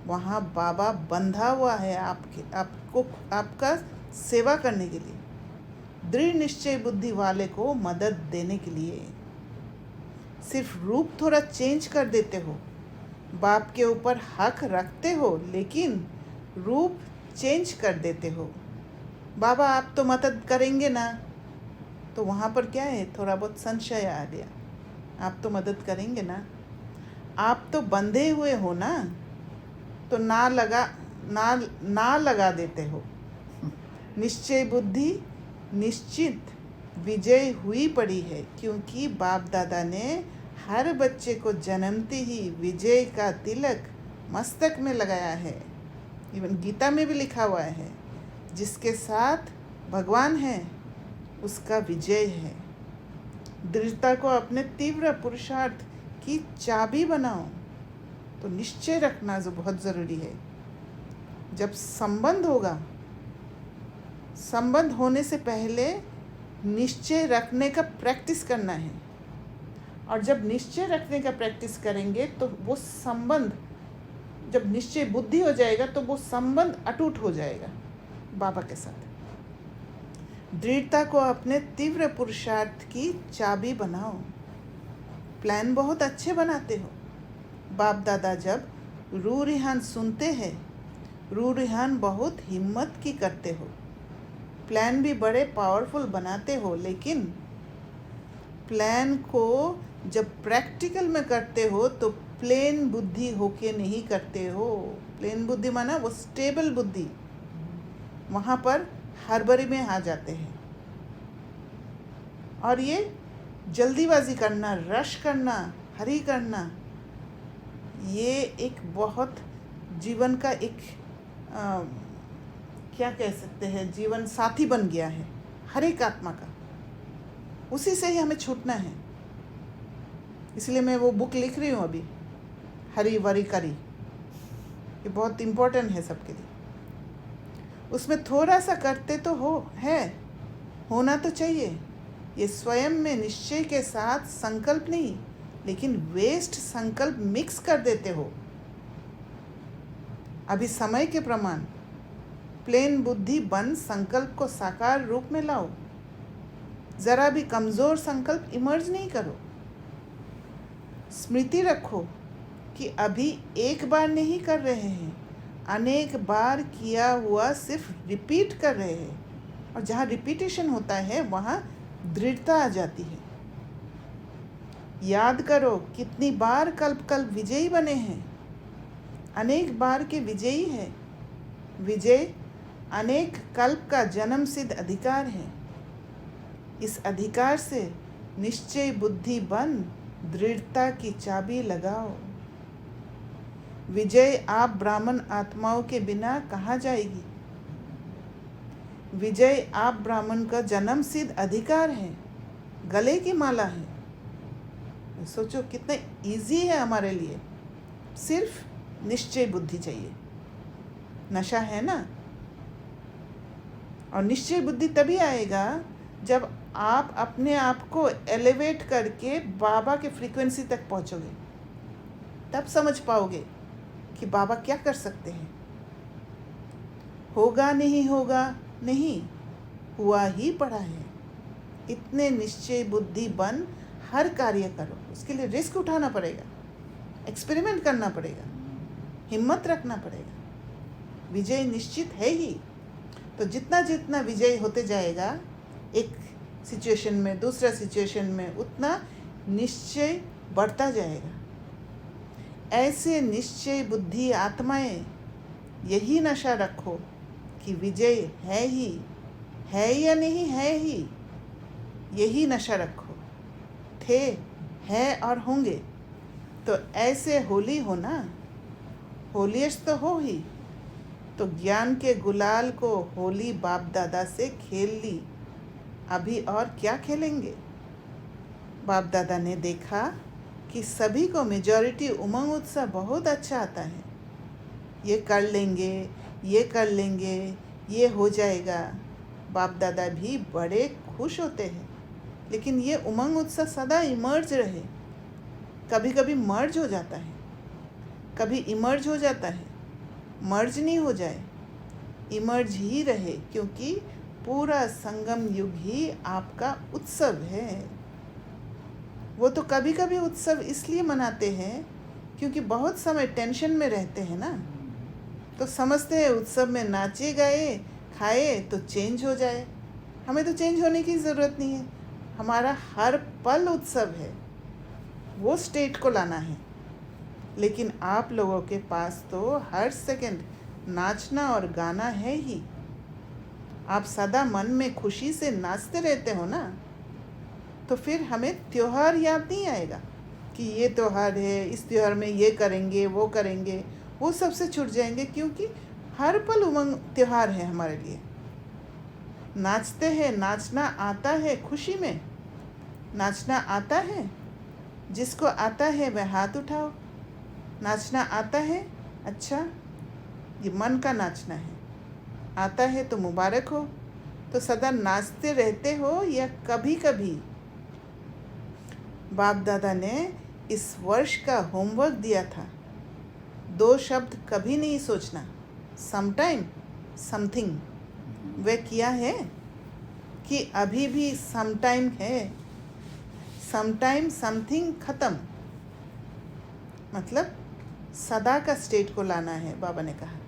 वहाँ बाबा बंधा हुआ है आपका सेवा करने के लिए, दृढ़ निश्चय बुद्धि वाले को मदद देने के लिए। सिर्फ रूप थोड़ा चेंज कर देते हो, बाप के ऊपर हक रखते हो, लेकिन रूप चेंज कर देते हो। बाबा आप तो मदद करेंगे ना, तो वहाँ पर क्या है, थोड़ा बहुत संशय आ गया। आप तो मदद करेंगे ना, आप तो बंधे हुए हो ना, तो ना लगा देते हो। निश्चय बुद्धि निश्चित विजय हुई पड़ी है, क्योंकि बाप दादा ने हर बच्चे को जन्मते ही विजय का तिलक मस्तक में लगाया है। इवन गीता में भी लिखा हुआ है, जिसके साथ भगवान है उसका विजय है। दृढ़ता को अपने तीव्र पुरुषार्थ की चाबी बनाओ। तो निश्चय रखना जो बहुत ज़रूरी है। जब संबंध होगा संबंध होने से पहले निश्चय रखने का प्रैक्टिस करना है, और जब निश्चय रखने का प्रैक्टिस करेंगे तो वो संबंध, जब निश्चय बुद्धि हो जाएगा तो वो संबंध अटूट हो जाएगा बाबा के साथ। दृढ़ता को अपने तीव्र पुरुषार्थ की चाबी बनाओ। प्लान बहुत अच्छे बनाते हो। बाप दादा जब रू रिहान सुनते हैं, रू रिहान बहुत हिम्मत की करते हो। प्लान भी बड़े पावरफुल बनाते हो, लेकिन प्लान को जब प्रैक्टिकल में करते हो तो प्लेन बुद्धि होके नहीं करते हो। प्लेन बुद्धि माना वो स्टेबल बुद्धि, वहाँ पर हड़बड़ी में आ जाते हैं। और ये जल्दीबाजी करना, रश करना, हरी करना, ये एक बहुत जीवन का एक क्या कह सकते हैं, जीवन साथी बन गया है हर एक आत्मा का। उसी से ही हमें छूटना है। इसलिए मैं वो बुक लिख रही हूँ अभी, हरी वरी करी। ये बहुत इम्पोर्टेंट है सबके लिए। उसमें थोड़ा सा करते तो होना तो चाहिए। ये स्वयं में निश्चय के साथ संकल्प नहीं, लेकिन वेस्ट संकल्प मिक्स कर देते हो। अभी समय के प्रमाण प्लेन बुद्धि बन संकल्प को साकार रूप में लाओ। जरा भी कमजोर संकल्प इमर्ज नहीं करो। स्मृति रखो कि अभी एक बार नहीं कर रहे हैं, अनेक बार किया हुआ सिर्फ रिपीट कर रहे हैं। और जहाँ रिपीटेशन होता है वहाँ दृढ़ता आ जाती है। याद करो कितनी बार कल्प विजयी बने हैं। अनेक बार के विजयी है। विजय अनेक कल्प का जन्म सिद्ध अधिकार है। इस अधिकार से निश्चय बुद्धि बन दृढ़ता की चाबी लगाओ। विजय आप ब्राह्मण आत्माओं के बिना कहाँ जाएगी। विजय आप ब्राह्मण का जन्म सिद्ध अधिकार है, गले की माला है। सोचो कितना इजी है हमारे लिए। सिर्फ निश्चय बुद्धि चाहिए। नशा है ना। और निश्चय बुद्धि तभी आएगा जब आप अपने आप को एलिवेट करके बाबा के फ्रीक्वेंसी तक पहुंचोगे। तब समझ पाओगे कि बाबा क्या कर सकते हैं। होगा नहीं होगा नहीं, हुआ ही पड़ा है। इतने निश्चय बुद्धि बन हर कार्य करो। उसके लिए रिस्क उठाना पड़ेगा, एक्सपेरिमेंट करना पड़ेगा, हिम्मत रखना पड़ेगा। विजय निश्चित है ही। तो जितना जितना विजय होते जाएगा एक सिचुएशन में, दूसरा सिचुएशन में, उतना निश्चय बढ़ता जाएगा। ऐसे निश्चय बुद्धि आत्माएं यही नशा रखो कि विजय है या नहीं है ही। यही नशा रखो। थे, है और होंगे। तो ऐसे होली हो ना, होलियस्ट तो हो ही। तो ज्ञान के गुलाल को होली बाप दादा से खेल ली। अभी और क्या खेलेंगे। बाप दादा ने देखा कि सभी को मेजॉरिटी उमंग उत्साह बहुत अच्छा आता है। ये कर लेंगे, ये कर लेंगे, ये हो जाएगा। बाप दादा भी बड़े खुश होते हैं। लेकिन ये उमंग उत्साह सदा इमर्ज रहे। कभी कभी मर्ज हो जाता है, कभी इमर्ज हो जाता है। मर्ज नहीं हो जाए, इमर्ज ही रहे, क्योंकि पूरा संगम युग ही आपका उत्सव है। वो तो कभी कभी उत्सव इसलिए मनाते हैं क्योंकि बहुत समय टेंशन में रहते हैं ना। तो समझते हैं उत्सव में नाचे गए खाए तो चेंज हो जाए। हमें तो चेंज होने की ज़रूरत नहीं है। हमारा हर पल उत्सव है, वो स्टेट को लाना है। लेकिन आप लोगों के पास तो हर सेकंड नाचना और गाना है ही। आप सदा मन में खुशी से नाचते रहते हो ना। तो फिर हमें त्योहार याद नहीं आएगा कि ये त्योहार है, इस त्योहार में ये करेंगे, वो करेंगे। वो सबसे छूट जाएंगे, क्योंकि हर पल उमंग त्योहार है हमारे लिए। नाचते हैं, नाचना आता है खुशी में। नाचना आता है, जिसको आता है वह हाथ उठाओ। नाचना आता है, अच्छा ये मन का नाचना है। आता है तो मुबारक हो। तो सदा नाचते रहते हो या कभी कभी? बाप दादा ने इस वर्ष का होमवर्क दिया था, 2 शब्द कभी नहीं सोचना, समटाइम समथिंग। वह किया है कि अभी भी समटाइम है? समटाइम समथिंग खत्म, मतलब सदा का स्टेट को लाना है। बाबा ने कहा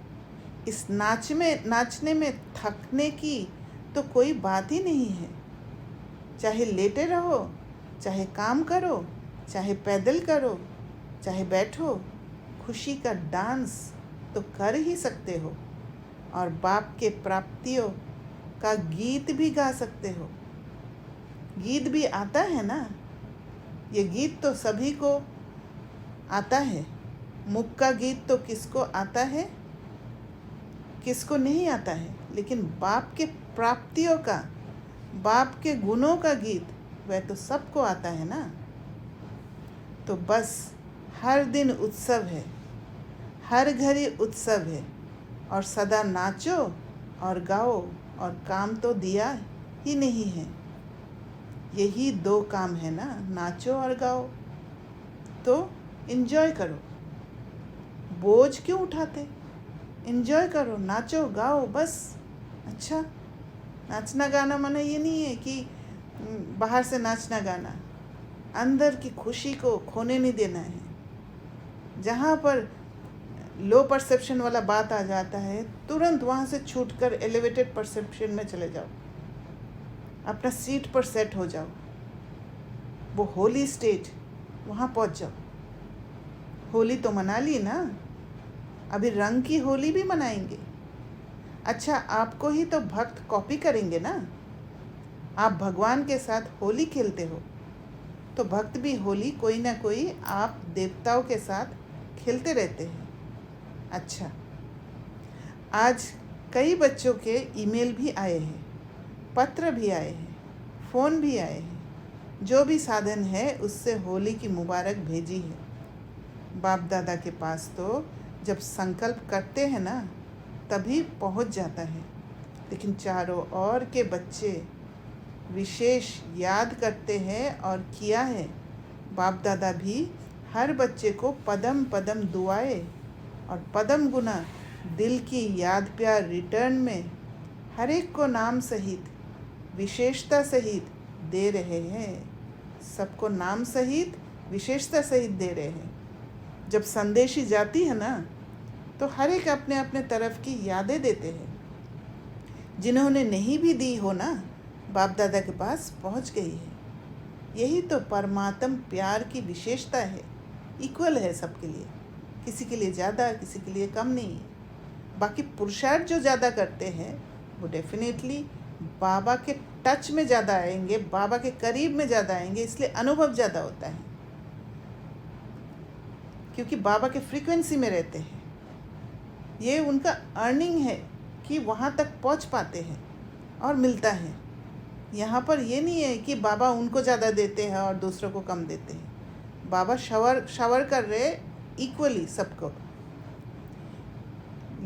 इस नाचने में थकने की तो कोई बात ही नहीं है। चाहे लेटे रहो, चाहे काम करो, चाहे पैदल करो, चाहे बैठो, खुशी का डांस तो कर ही सकते हो। और बाप के प्राप्तियों का गीत भी गा सकते हो। गीत भी आता है ना, ये गीत तो सभी को आता है। मुख का गीत तो किसको आता है, किसको नहीं आता है, लेकिन बाप के प्राप्तियों का, बाप के गुणों का गीत वह तो सबको आता है ना। तो बस हर दिन उत्सव है, हर घड़ी उत्सव है, और सदा नाचो और गाओ, और काम तो दिया ही नहीं है। यही 2 काम है ना, नाचो और गाओ। तो एंजॉय करो, बोझ क्यों उठाते? एंजॉय करो, नाचो गाओ बस। अच्छा, नाचना गाना माने ये नहीं है कि बाहर से नाचना गाना, अंदर की खुशी को खोने नहीं देना है। जहाँ पर लो परसेप्शन वाला बात आ जाता है, तुरंत वहाँ से छूटकर एलिवेटेड परसेप्शन में चले जाओ, अपना सीट पर सेट हो जाओ, वो होली स्टेट वहाँ पहुँच जाओ। होली तो मना ली ना, अभी रंग की होली भी मनाएंगे। अच्छा, आपको ही तो भक्त कॉपी करेंगे ना। आप भगवान के साथ होली खेलते हो, तो भक्त भी होली कोई ना कोई आप देवताओं के साथ खेलते रहते हैं। अच्छा, आज कई बच्चों के ईमेल भी आए हैं, पत्र भी आए हैं, फ़ोन भी आए हैं। जो भी साधन है उससे होली की मुबारक भेजी है। बाप दादा के पास तो जब संकल्प करते हैं ना तभी पहुंच जाता है, लेकिन चारों ओर के बच्चे विशेष याद करते हैं और किया है। बाप दादा भी हर बच्चे को पदम पदम दुआएं और पदम गुना दिल की याद प्यार रिटर्न में हर एक को नाम सहित विशेषता सहित दे रहे हैं। सबको नाम सहित विशेषता सहित दे रहे हैं। जब संदेशी जाती है ना तो हर एक अपने अपने तरफ की यादें देते हैं। जिन्होंने नहीं भी दी हो ना, बाप दादा के पास पहुंच गई है। यही तो परमात्म प्यार की विशेषता है। इक्वल है सबके लिए, किसी के लिए ज़्यादा, किसी के लिए कम नहीं है। बाकी पुरुषार्थ जो ज़्यादा करते हैं वो डेफिनेटली बाबा के टच में ज़्यादा आएंगे, बाबा के करीब में ज़्यादा आएंगे, इसलिए अनुभव ज़्यादा होता है, क्योंकि बाबा के फ्रीक्वेंसी में रहते हैं। ये उनका अर्निंग है कि वहाँ तक पहुँच पाते हैं और मिलता है। यहाँ पर ये नहीं है कि बाबा उनको ज़्यादा देते हैं और दूसरों को कम देते हैं। बाबा शावर कर रहे इक्वली सबको,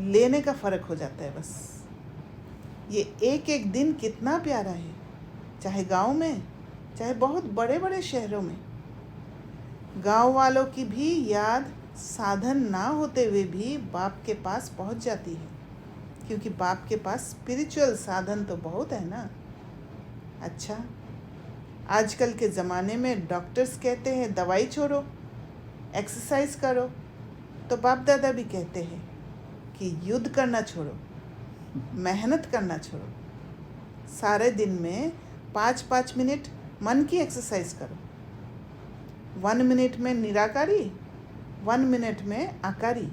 लेने का फ़र्क हो जाता है बस। ये एक एक दिन कितना प्यारा है, चाहे गांव में, चाहे बहुत बड़े बड़े शहरों में। गांव वालों की भी याद साधन ना होते हुए भी बाप के पास पहुंच जाती है, क्योंकि बाप के पास स्पिरिचुअल साधन तो बहुत है ना। अच्छा, आजकल के ज़माने में डॉक्टर्स कहते हैं दवाई छोड़ो, एक्सरसाइज करो, तो बाप दादा भी कहते हैं कि युद्ध करना छोड़ो, मेहनत करना छोड़ो। सारे दिन में 5-5 मिनट मन की एक्सरसाइज करो। 1 मिनट में निराकारी, 1 मिनट में आकारी,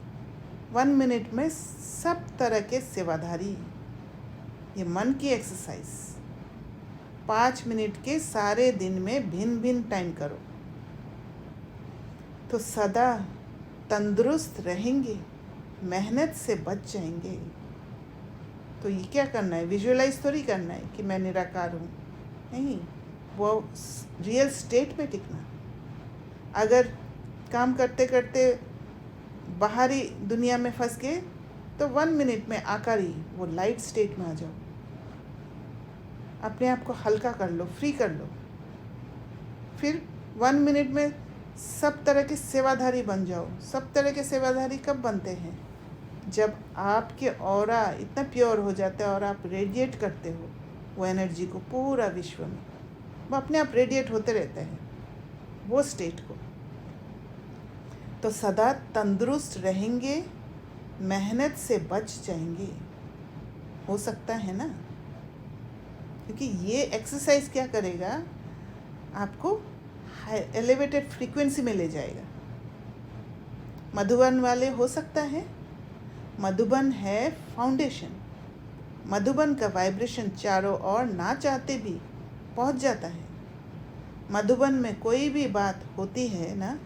1 मिनट में सब तरह के सेवाधारी। ये मन की एक्सरसाइज 5 मिनट के सारे दिन में भिन्न भिन्न टाइम करो, तो सदा तंदुरुस्त रहेंगे, मेहनत से बच जाएंगे। तो ये क्या करना है, विजुअलाइज थोड़ी करना है कि मैं निराकार हूँ, नहीं, वो रियल स्टेट में टिकना। अगर काम करते करते बाहरी दुनिया में फंस गए तो 1 मिनट में आकारी वो लाइट स्टेट में आ जाओ। अपने आप को हल्का कर लो, फ्री कर लो। फिर 1 मिनट में सब तरह के सेवाधारी बन जाओ। सब तरह के सेवाधारी कब बनते हैं? जब आपके ऑरा इतना प्योर हो जाता है और आप रेडिएट करते हो वो एनर्जी को पूरा विश्व में, वो अपने आप रेडिएट होते रहते हैं वो स्टेट को। तो सदा तंदुरुस्त रहेंगे, मेहनत से बच जाएंगे। हो सकता है ना? क्योंकि ये एक्सरसाइज क्या करेगा, आपको एलिवेटेड फ्रीक्वेंसी में ले जाएगा। मधुबन वाले हो सकता है, मधुबन है फाउंडेशन। मधुबन का वाइब्रेशन चारों ओर ना चाहते भी पहुंच जाता है। मधुबन में कोई भी बात होती है ना,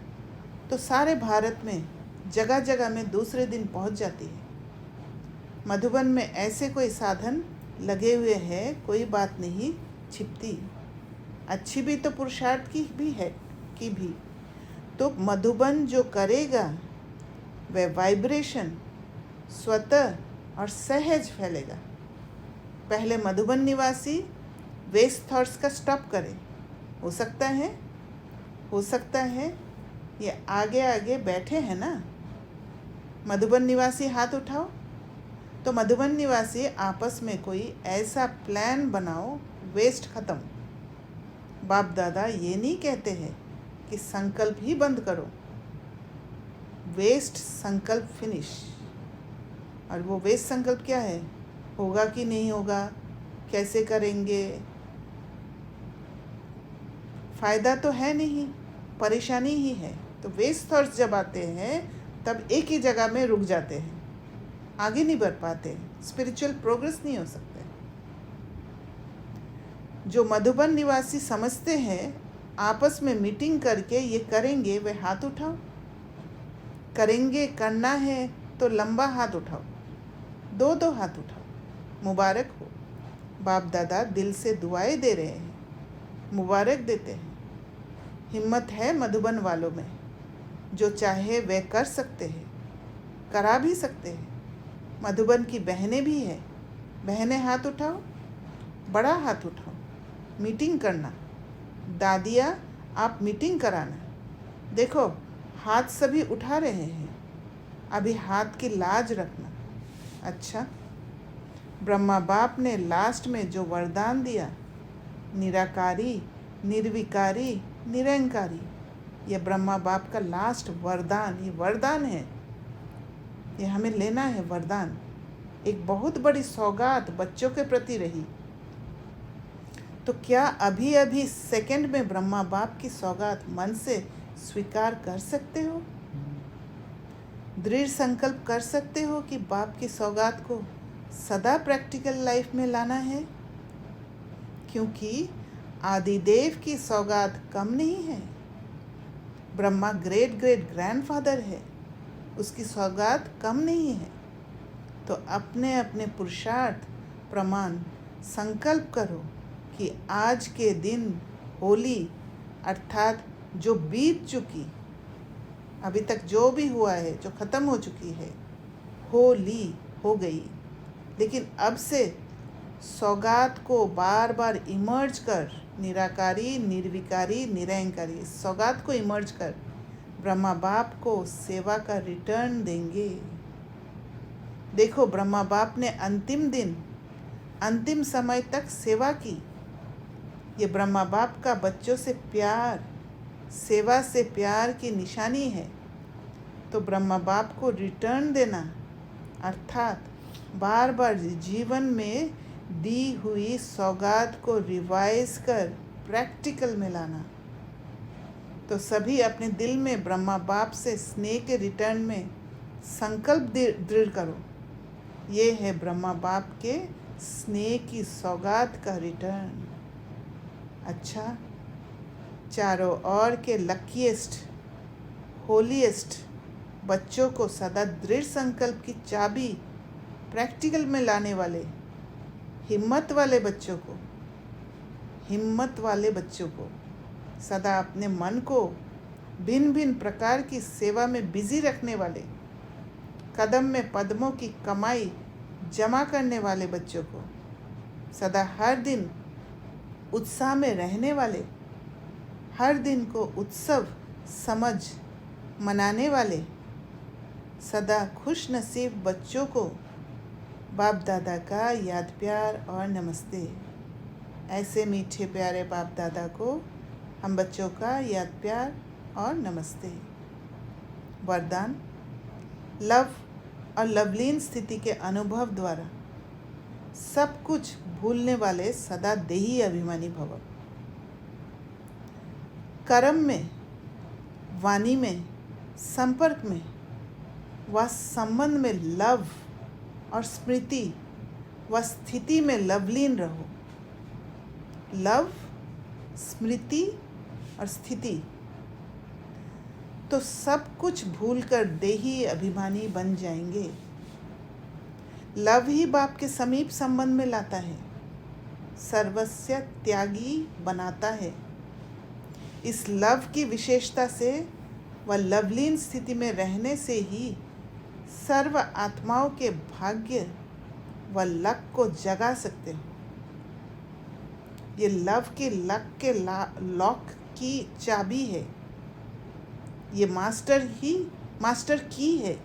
तो सारे भारत में जगह जगह में दूसरे दिन पहुंच जाती है। मधुबन में ऐसे कोई साधन लगे हुए हैं, कोई बात नहीं छिपती। अच्छी भी तो पुरुषार्थ की भी है की भी। तो मधुबन जो करेगा वह वाइब्रेशन स्वतः और सहज फैलेगा। पहले मधुबन निवासी वेस्ट थॉट्स का स्टॉप करें। हो सकता है ये आगे आगे बैठे हैं ना। मधुबन निवासी हाथ उठाओ। तो मधुबन निवासी आपस में कोई ऐसा प्लान बनाओ, वेस्ट ख़त्म। बाप दादा ये नहीं कहते हैं कि संकल्प ही बंद करो, वेस्ट संकल्प फिनिश। और वो वेस्ट संकल्प क्या है? होगा कि नहीं होगा, कैसे करेंगे, फ़ायदा तो है नहीं, परेशानी ही है। तो वेस्ट थॉट्स जब आते हैं तब एक ही जगह में रुक जाते हैं, आगे नहीं बढ़ पाते, स्पिरिचुअल प्रोग्रेस नहीं हो सकते। जो मधुबन निवासी समझते हैं आपस में मीटिंग करके ये करेंगे, वे हाथ उठाओ। करेंगे, करना है तो लंबा हाथ उठाओ, 2 हाथ उठाओ। मुबारक हो। बाप दादा दिल से दुआएं दे रहे हैं, मुबारक देते हैं। हिम्मत है मधुबन वालों में, जो चाहे वे कर सकते हैं, करा भी सकते हैं। मधुबन की बहनें भी हैं, बहनें हाथ उठाओ, बड़ा हाथ उठाओ। मीटिंग करना, दादिया आप मीटिंग कराना। देखो हाथ सभी उठा रहे हैं, अभी हाथ की लाज रखना। अच्छा, ब्रह्मा बाप ने लास्ट में जो वरदान दिया, निराकारी, निर्विकारी, निरंकारी, ये ब्रह्मा बाप का लास्ट वरदान, ये वरदान है, ये हमें लेना है वरदान। एक बहुत बड़ी सौगात बच्चों के प्रति रही। तो क्या अभी अभी सेकंड में ब्रह्मा बाप की सौगात मन से स्वीकार कर सकते हो? दृढ़ संकल्प कर सकते हो कि बाप की सौगात को सदा प्रैक्टिकल लाइफ में लाना है? क्योंकि आदिदेव की सौगात कम नहीं है। ब्रह्मा ग्रेट ग्रेट ग्रैंडफादर है, उसकी सौगात कम नहीं है। तो अपने अपने पुरुषार्थ प्रमाण संकल्प करो कि आज के दिन होली, अर्थात जो बीत चुकी, अभी तक जो भी हुआ है, जो ख़त्म हो चुकी है, होली हो गई, लेकिन अब से सौगात को बार बार इमर्ज कर, निराकारी, निर्विकारी, निरंकारी, सौगात को इमर्ज कर ब्रह्मा बाप को सेवा का रिटर्न देंगे। देखो ब्रह्मा बाप ने अंतिम दिन, अंतिम समय तक सेवा की। ये ब्रह्मा बाप का बच्चों से प्यार, सेवा से प्यार की निशानी है। तो ब्रह्मा बाप को रिटर्न देना, अर्थात बार बार जीवन में दी हुई सौगात को रिवाइज कर प्रैक्टिकल में लाना। तो सभी अपने दिल में ब्रह्मा बाप से स्नेह के रिटर्न में संकल्प दृढ़ करो। ये है ब्रह्मा बाप के स्नेह की सौगात का रिटर्न। अच्छा, चारों ओर के लकीएस्ट, होलीएस्ट बच्चों को सदा दृढ़ संकल्प की चाबी प्रैक्टिकल में लाने वाले हिम्मत वाले बच्चों को सदा अपने मन को भिन्न भिन्न प्रकार की सेवा में बिजी रखने वाले, कदम में पद्मों की कमाई जमा करने वाले बच्चों को सदा हर दिन उत्साह में रहने वाले, हर दिन को उत्सव समझ मनाने वाले सदा खुश नसीब बच्चों को बाप दादा का याद प्यार और नमस्ते। ऐसे मीठे प्यारे बाप दादा को हम बच्चों का याद प्यार और नमस्ते। वरदान, लव और लवलीन स्थिति के अनुभव द्वारा सब कुछ भूलने वाले सदा देही अभिमानी भव। कर्म में, वाणी में, संपर्क में व संबंध में लव और स्मृति व स्थिति में लवलीन रहो। लव, स्मृति और स्थिति, तो सब कुछ भूलकर देही अभिमानी बन जाएंगे। लव ही बाप के समीप संबंध में लाता है, सर्वस्व त्यागी बनाता है। इस लव की विशेषता से व लवलीन स्थिति में रहने से ही सर्व आत्माओं के भाग्य व लक को जगा सकते हो। ये लव के लक के लॉक की चाबी है, ये मास्टर की है।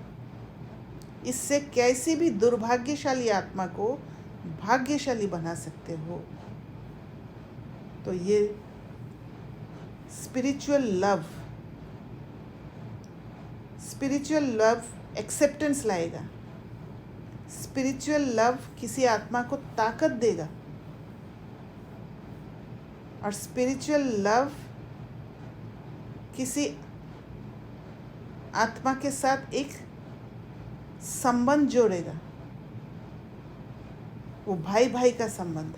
इससे कैसी भी दुर्भाग्यशाली आत्मा को भाग्यशाली बना सकते हो। तो ये स्पिरिचुअल लव एक्सेप्टेंस लाएगा। स्पिरिचुअल लव किसी आत्मा को ताकत देगा और स्पिरिचुअल लव किसी आत्मा के साथ एक संबंध जोड़ेगा, वो भाई भाई का संबंध,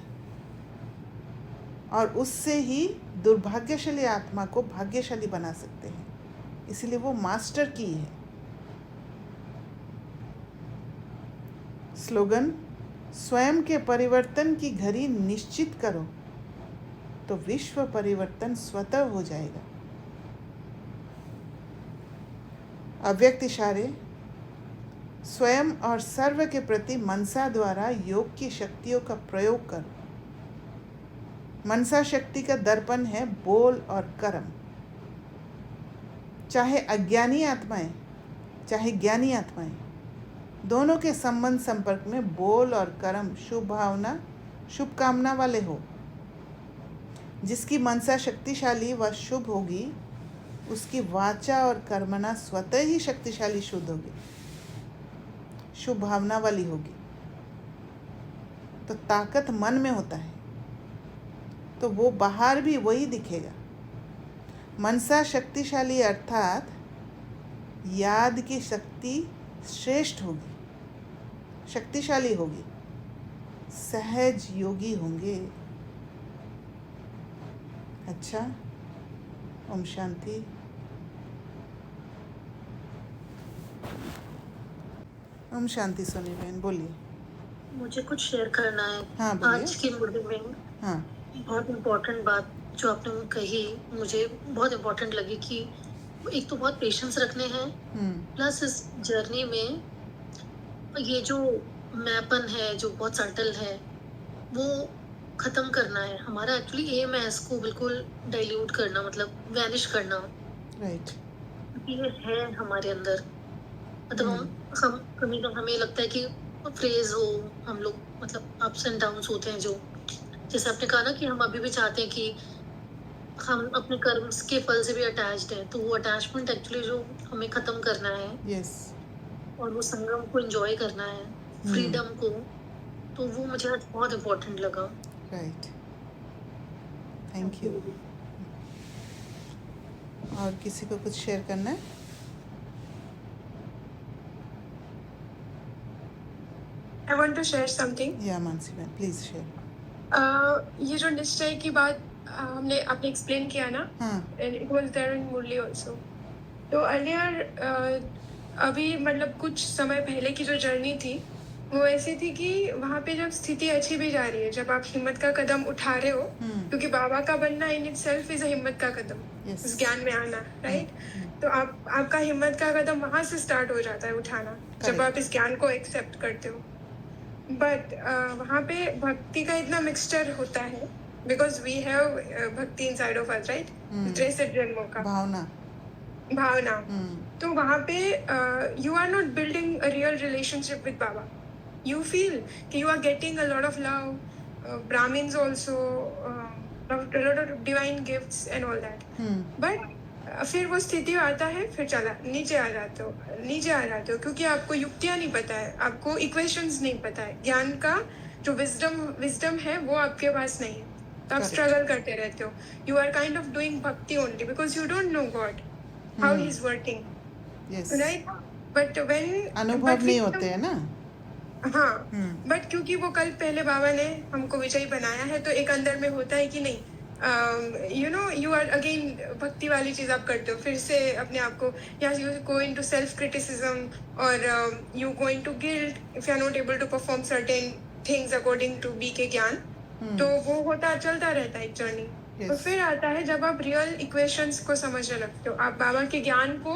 और उससे ही दुर्भाग्यशाली आत्मा को भाग्यशाली बना सकते हैं। इसलिए वो मास्टर की है। स्लोगन, स्वयं के परिवर्तन की घड़ी निश्चित करो तो विश्व परिवर्तन स्वतः हो जाएगा। अव्यक्त इशारे, स्वयं और सर्व के प्रति मनसा द्वारा योग की शक्तियों का प्रयोग करो। मनसा शक्ति का दर्पण है बोल और कर्म। चाहे अज्ञानी आत्माएं, चाहे ज्ञानी आत्माएं, दोनों के संबंध संपर्क में बोल और कर्म शुभ भावना, शुभ कामना वाले हो। जिसकी मनसा शक्तिशाली व शुभ होगी, उसकी वाचा और कर्मना स्वतः ही शक्तिशाली शुद्ध होगी, शुभ भावना वाली होगी। तो ताकत मन में होता है, तो वो बाहर भी वही दिखेगा। मनसा शक्तिशाली अर्थात याद की शक्ति श्रेष्ठ होगी, शक्तिशाली होगी, सहज योगी होंगे। अच्छा, ओम शांति। ओम शांति। सोनी बहन बोलिए।
मुझे कुछ शेयर करना है।
हाँ बोलिए।
आज की मुद्दे में
हाँ,
बहुत इम्पोर्टेंट बात जो आपने कही मुझे बहुत इम्पोर्टेंट लगी कि एक तो बहुत पेशेंस रखने हैं, प्लस इस जर्नी में ये जो मैपन है जो बहुत सटल है वो खत्म करना है। हमारा एक्चुअली एम है इसको बिल्कुल डाइल्यूट करना, मतलब वैनिश करना।
राइट।
ये है हमारे अंदर, मतलब हम कभी तो हमें लगता है कि फ्रेज हो, हम लोग मतलब अप्स एंड डाउन्स होते हैं। जो जैसे आपने कहा ना कि हम अभी भी चाहते हैं कि हम अपने कर्म के फल से भी अटैच्ड हैं, तो वो अटैचमेंट एक्चुअली जो हमें खत्म करना है।
यस।
और वो संगम को एंजॉय करना है, फ्रीडम को। तो वो मुझे आज बहुत इम्पोर्टेंट लगा।
Right, thank you. और किसी को कुछ शेयर करना है?
I want to share something.
या मानसी मैम प्लीज शेयर।
ये जो निश्चय की बात आपने एक्सप्लेन किया ना, and it was there in Murali also. तो earlier अभी मतलब कुछ समय पहले की जो जर्नी थी वो ऐसी थी कि वहाँ पे जब स्थिति अच्छी भी जा रही है, जब आप हिम्मत का कदम उठा रहे हो, क्योंकि बाबा का बनना इन इटसेल्फ इज हिम्मत का कदम, इस ज्ञान में आना, राइट। तो आपका हिम्मत का कदम वहाँ से स्टार्ट हो जाता है उठाना, जब आप इस ज्ञान को एक्सेप्ट करते हो। बट वहाँ पे भक्ति का इतना मिक्सचर होता है because we have bhakti inside of us, right? 63 जन्मों का भावना. तो वहाँ पे you are not building a real relationship with Baba. You feel कि you are getting a lot of love, Brahmins also, a lot of divine gifts and all that. But फिर वो स्थिति आता है, फिर चला नीचे आ जाते हो क्योंकि आपको युक्तियाँ नहीं पता है, आपको इक्वेशंस नहीं पता है, ज्ञान का जो विजडम है वो आपके पास नहीं है, तो आप स्ट्रगल करते रहते हो. You are kind of doing bhakti only because you don't know God how he is working, right? But when
अनुभव नहीं होते हैं ना.
हाँ, बट क्योंकि वो कल पहले बाबा ने हमको विजयी बनाया है, तो एक अंदर में होता है कि नहीं, यू आर अगेन भक्ति वाली चीज आप करते हो, फिर से अपने आप को, या you go into self criticism और you go into guilt if you are not able to perform certain things according to B K ज्ञान. तो वो चलता रहता है एक जर्नी. तो फिर आता है जब आप रियल इक्वेशंस को समझने लगते हो, आप बाबा के ज्ञान को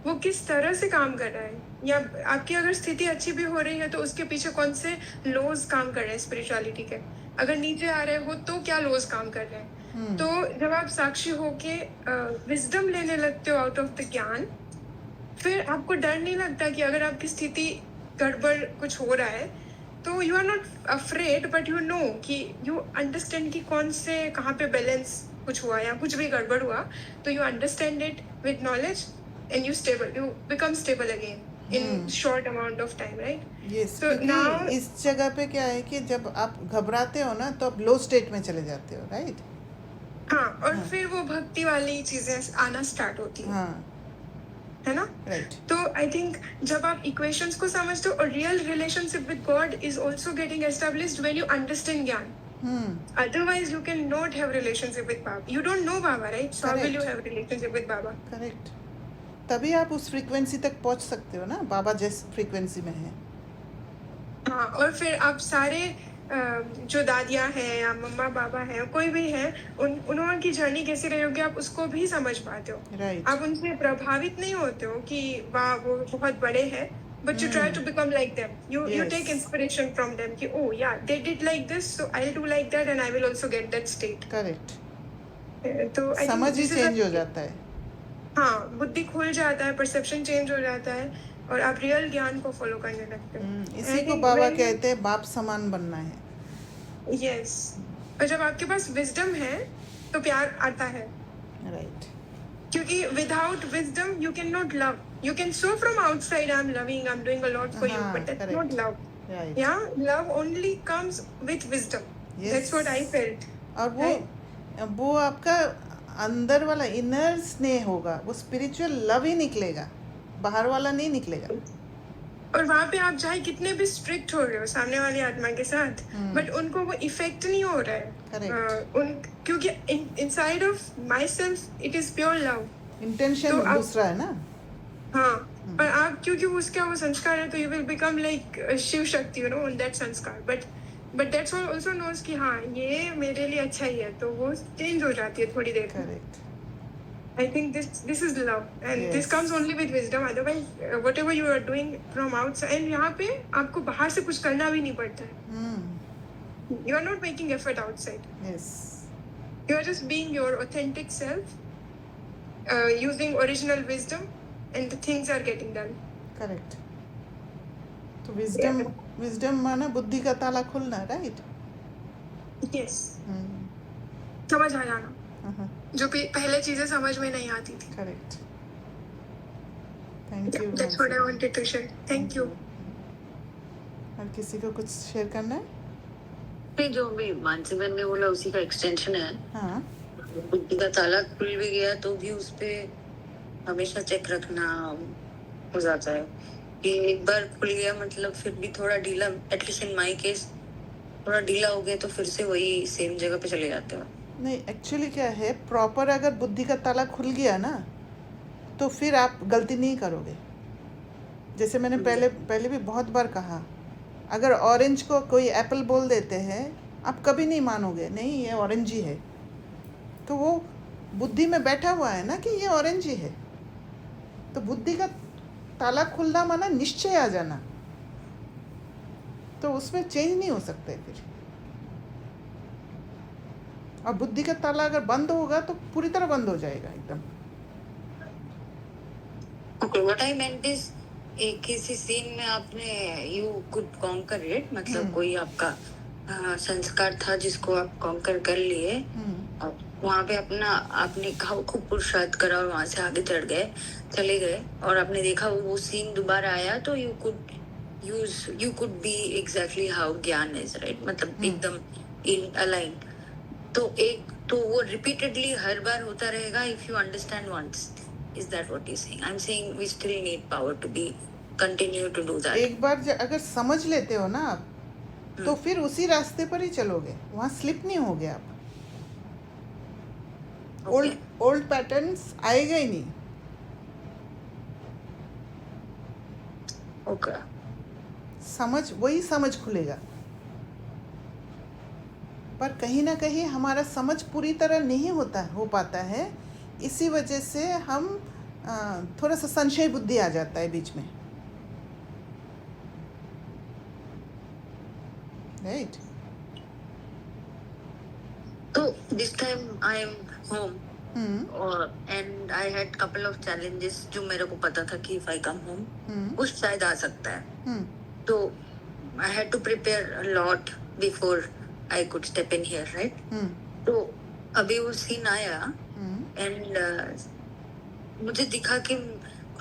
वो किस तरह से काम कर रहा है, या आपकी अगर स्थिति अच्छी भी हो रही है तो उसके पीछे कौन से लॉज काम कर रहे हैं स्पिरिचुअलिटी के, अगर नीचे आ रहे हो तो क्या लॉज काम कर रहे हैं. तो जब आप साक्षी होके विजडम लेने लगते हो आउट ऑफ द ज्ञान, फिर आपको डर नहीं लगता कि अगर आपकी स्थिति गड़बड़ कुछ हो रहा है, तो you are not afraid, but you know कि यू अंडरस्टैंड कि कौन से कहाँ पे बैलेंस कुछ हुआ या कुछ भी गड़बड़ हुआ, तो you understand it with knowledge and you become stable again in short amount of time, right?
Yes.
So now
इस जगह पे क्या है कि जब आप घबराते हो ना तो आप लो स्टेट में चले जाते हो, राइट?
हाँ, और फिर वो भक्ति वाली चीजें आना स्टार्ट होती हैं, है ना?
राइट.
तो आई थिंक जब आप इक्वेशंस को समझते हो, और real relationship with God is also getting established when you understand ज्ञान. Otherwise you can not have relationship with Baba. You don't know Baba, right? So how will you have relationship with Baba?
Correct. तभी आप उस frequency तक पहुंच सकते हो ना, बाबा जिस फ्रीक्वेंसी में है.
हाँ, और फिर आप सारे जो दादियाँ हैं या मम्मा बाबा हैं, कोई भी है, उन्होंने की जर्नी कैसी रही होगी, आप उसको भी समझ पाते हो.
Right.
आप उनसे प्रभावित नहीं होते हो कि वाह वो बहुत बड़े हैं, but you try to become like them. You take inspiration from them कि oh yeah they did like this, so I'll do like that and I will also get that state.
Correct.
तो
समझ ही change हो जाता है.
हाँ, बुद्धि खुल जाता है, परसेप्शन चेंज हो जाता है, और आप रियल ज्ञान को फॉलो करने लगते हो.
इसी को बाबा कहते हैं बाप समान बनना है.
यस. और जब आपके पास विजडम है तो प्यार आता है,
राइट?
क्योंकि without wisdom you can not love. You can show from outside I am loving, I am doing a lot for you, but that's not love. या love only comes with wisdom. That's what I felt.
और वो आपका अंदर वाला inner स्नेह होगा, वो spiritual love ही निकलेगा, बाहर वाला नहीं निकलेगा.
और वहाँ पे आप चाहे कितने भी स्ट्रिक्ट हो रहे हो सामने वाली आत्मा के साथ, बट उनको वो इफेक्ट नहीं हो रहा है. क्योंकि inside of my self it is pure love.
Intention दूसरा है ना.
हाँ, और आप क्योंकि उसका वो संस्कार है, तो you will become like Shiv Shakti, you know, on that sanskar. But that's also knows कि हाँ ये मेरे लिए अच्छा ही है, तो वो चेंज हो जाती है थोड़ी देर.
Correct.
I think this is love, and this comes only with wisdom. Otherwise, whatever you are doing from outside, and यहाँ पे आपको बाहर से कुछ करना भी नहीं पड़ता है. You are not making effort outside.
Yes.
You are just being your authentic self, using original wisdom, and the things are getting done.
Correct. तो wisdom माना बुद्धि का ताला खुलना, right?
Yes. समझ आ जाना. जो पहले चीजें समझ में नहीं आती थी.
Correct. Thank you.
That's what I wanted to share. Thank you.
और किसी को कुछ शेयर करना है?
नहीं, जो भी मानसी बहन ने बोला उसी का एक्सटेंशन है.
हाँ.
बुद्धि का ताला खुल भी गया तो भी उस पे हमेशा चेक रखना हो जाता है कि एक बार खुल गया मतलब फिर भी थोड़ा ढीला, एटलीस्ट इन माय केस थोड़ा ढीला हो गया तो फिर से वही सेम जगह पे चले जाते हो.
नहीं, एक्चुअली क्या है, प्रॉपर अगर बुद्धि का ताला खुल गया ना तो फिर आप गलती नहीं करोगे. जैसे मैंने पहले भी बहुत बार कहा, अगर ऑरेंज को कोई एप्पल बोल देते हैं, आप कभी नहीं मानोगे, नहीं ये ऑरेंज ही है. तो वो बुद्धि में बैठा हुआ है ना कि ये ऑरेंज ही है. तो बुद्धि का ताला खुलना माना निश्चय आ जाना, तो उसमें चेंज नहीं हो सकते फिर. और बुद्धि का ताला अगर बंद होगा तो पूरी तरह बंद हो जाएगा एकदम।
Okay, what I meant is एक किसी सीन में आपने यू कुड कॉन्कर इट, मतलब कोई आपका संस्कार था जिसको आप कॉन्कर कर लिए, और वहाँ पे अपना आपने खूब पुरुषार्थ करा और वहां से आगे चले गए और आपने देखा वो सीन दोबारा आया, तो you could be exactly how ज्ञान इज, राइट? मतलब एकदम इन अलाइन। तो वो रिपीटेडली हर बार होता रहेगा if you understand once. Is that what you're saying? I'm saying we still need power to continue to do that.
एक बार अगर समझ लेते हो ना आप, तो फिर उसी रास्ते पर ही चलोगे, वहाँ स्लिप नहीं होगे आप। ओल्ड पैटर्न्स आएगा ही नहीं।
Okay.
वही समझ खुलेगा। पर कहीं ना कहीं हमारा समझ पूरी तरह नहीं हो पाता है, इसी वजह से हम थोड़ा सा संशय बुद्धि आ जाता है बीच में, राइट?
तो this time I am home and I had couple of challenges जो मेरे को पता था कि इफ आई कम होम वो शायद आ सकता है, तो I had to prepare a lot before I could step in here, right? तो अभी वो सीन आया एंड मुझे दिखा कि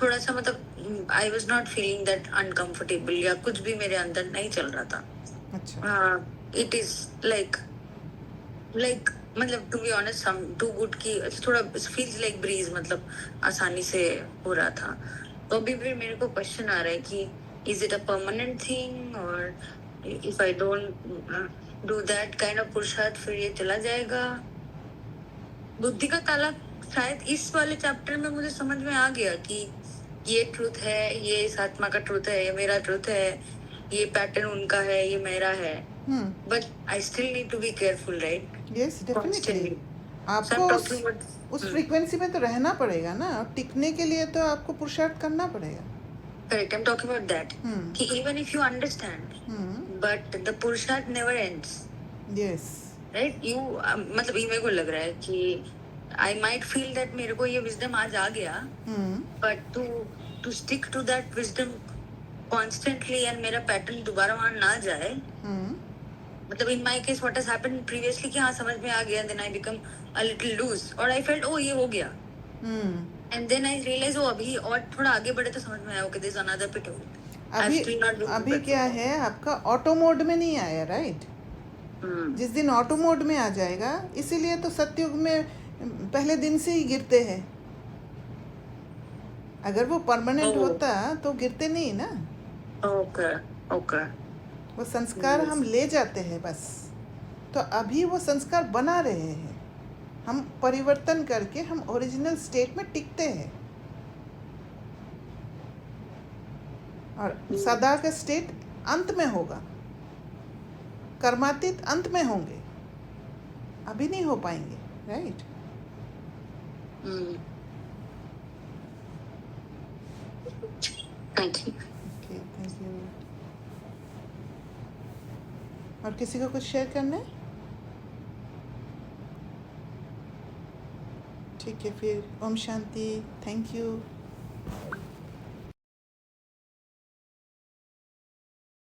थोड़ा सा मतलब I was not feeling that uncomfortable या कुछ भी मेरे अंदर नहीं चल रहा था।
अच्छा।
इट इज लाइक मतलब to be honest too good की थोड़ा फील्स लाइक ब्रीज, मतलब आसानी से हो रहा था। तो अभी भी मेरे को क्वेश्चन आ रहा है कि is it a permanent thing, और if I don't do that kind of पुरुषार्थ फिर ये चला जाएगा। बुद्धि का ताला शायद इस वाले चैप्टर में मुझे समझ में आ गया कि ये ट्रूथ है, ये इस आत्मा का ट्रूथ है, ये मेरा ट्रूथ है, ये पैटर्न उनका है, ये मेरा है। But I still need to be careful, right?
Yes, definitely. आपको उस फ्रीक्वेंसी में तो रहना पड़ेगा ना, टिकने के लिए तो आपको पुरुषार्थ करना पड़ेगा।
Correct, I am talking about that कि even if you understand but the पुरुषार्थ never ends.
Yes,
right? You मतलब ये मेरे को लग रहा है कि I might feel that मेरे को ये wisdom आज आ गया, but to stick to that wisdom constantly and मेरा pattern दोबारा वहाँ ना जाए, मतलब in my case what has happened previously कि हाँ समझ में आ गया, then I become a little loose और I felt ये हो गया, and then I realized अभी और थोड़ा आगे बढ़े तो समझ में आया okay there's another pitfall।
अभी क्या है, आपका ऑटो मोड में नहीं आया, राइट? जिस दिन ऑटो मोड में आ जाएगा, इसीलिए तो सतयुग में पहले दिन से ही गिरते हैं। अगर वो परमानेंट होता तो गिरते नहीं ना।
ओके।
वो संस्कार हम ले जाते हैं बस। तो अभी वो संस्कार बना रहे हैं, हम परिवर्तन करके हम ओरिजिनल स्टेट में टिकते हैं, और सदा का स्टेट अंत में होगा, कर्मातीत अंत में होंगे, अभी नहीं हो पाएंगे, right?
Thank you.
Okay, thank you. और किसी को कुछ शेयर करना है? ठीक है, फिर ओम शांति, थैंक यू।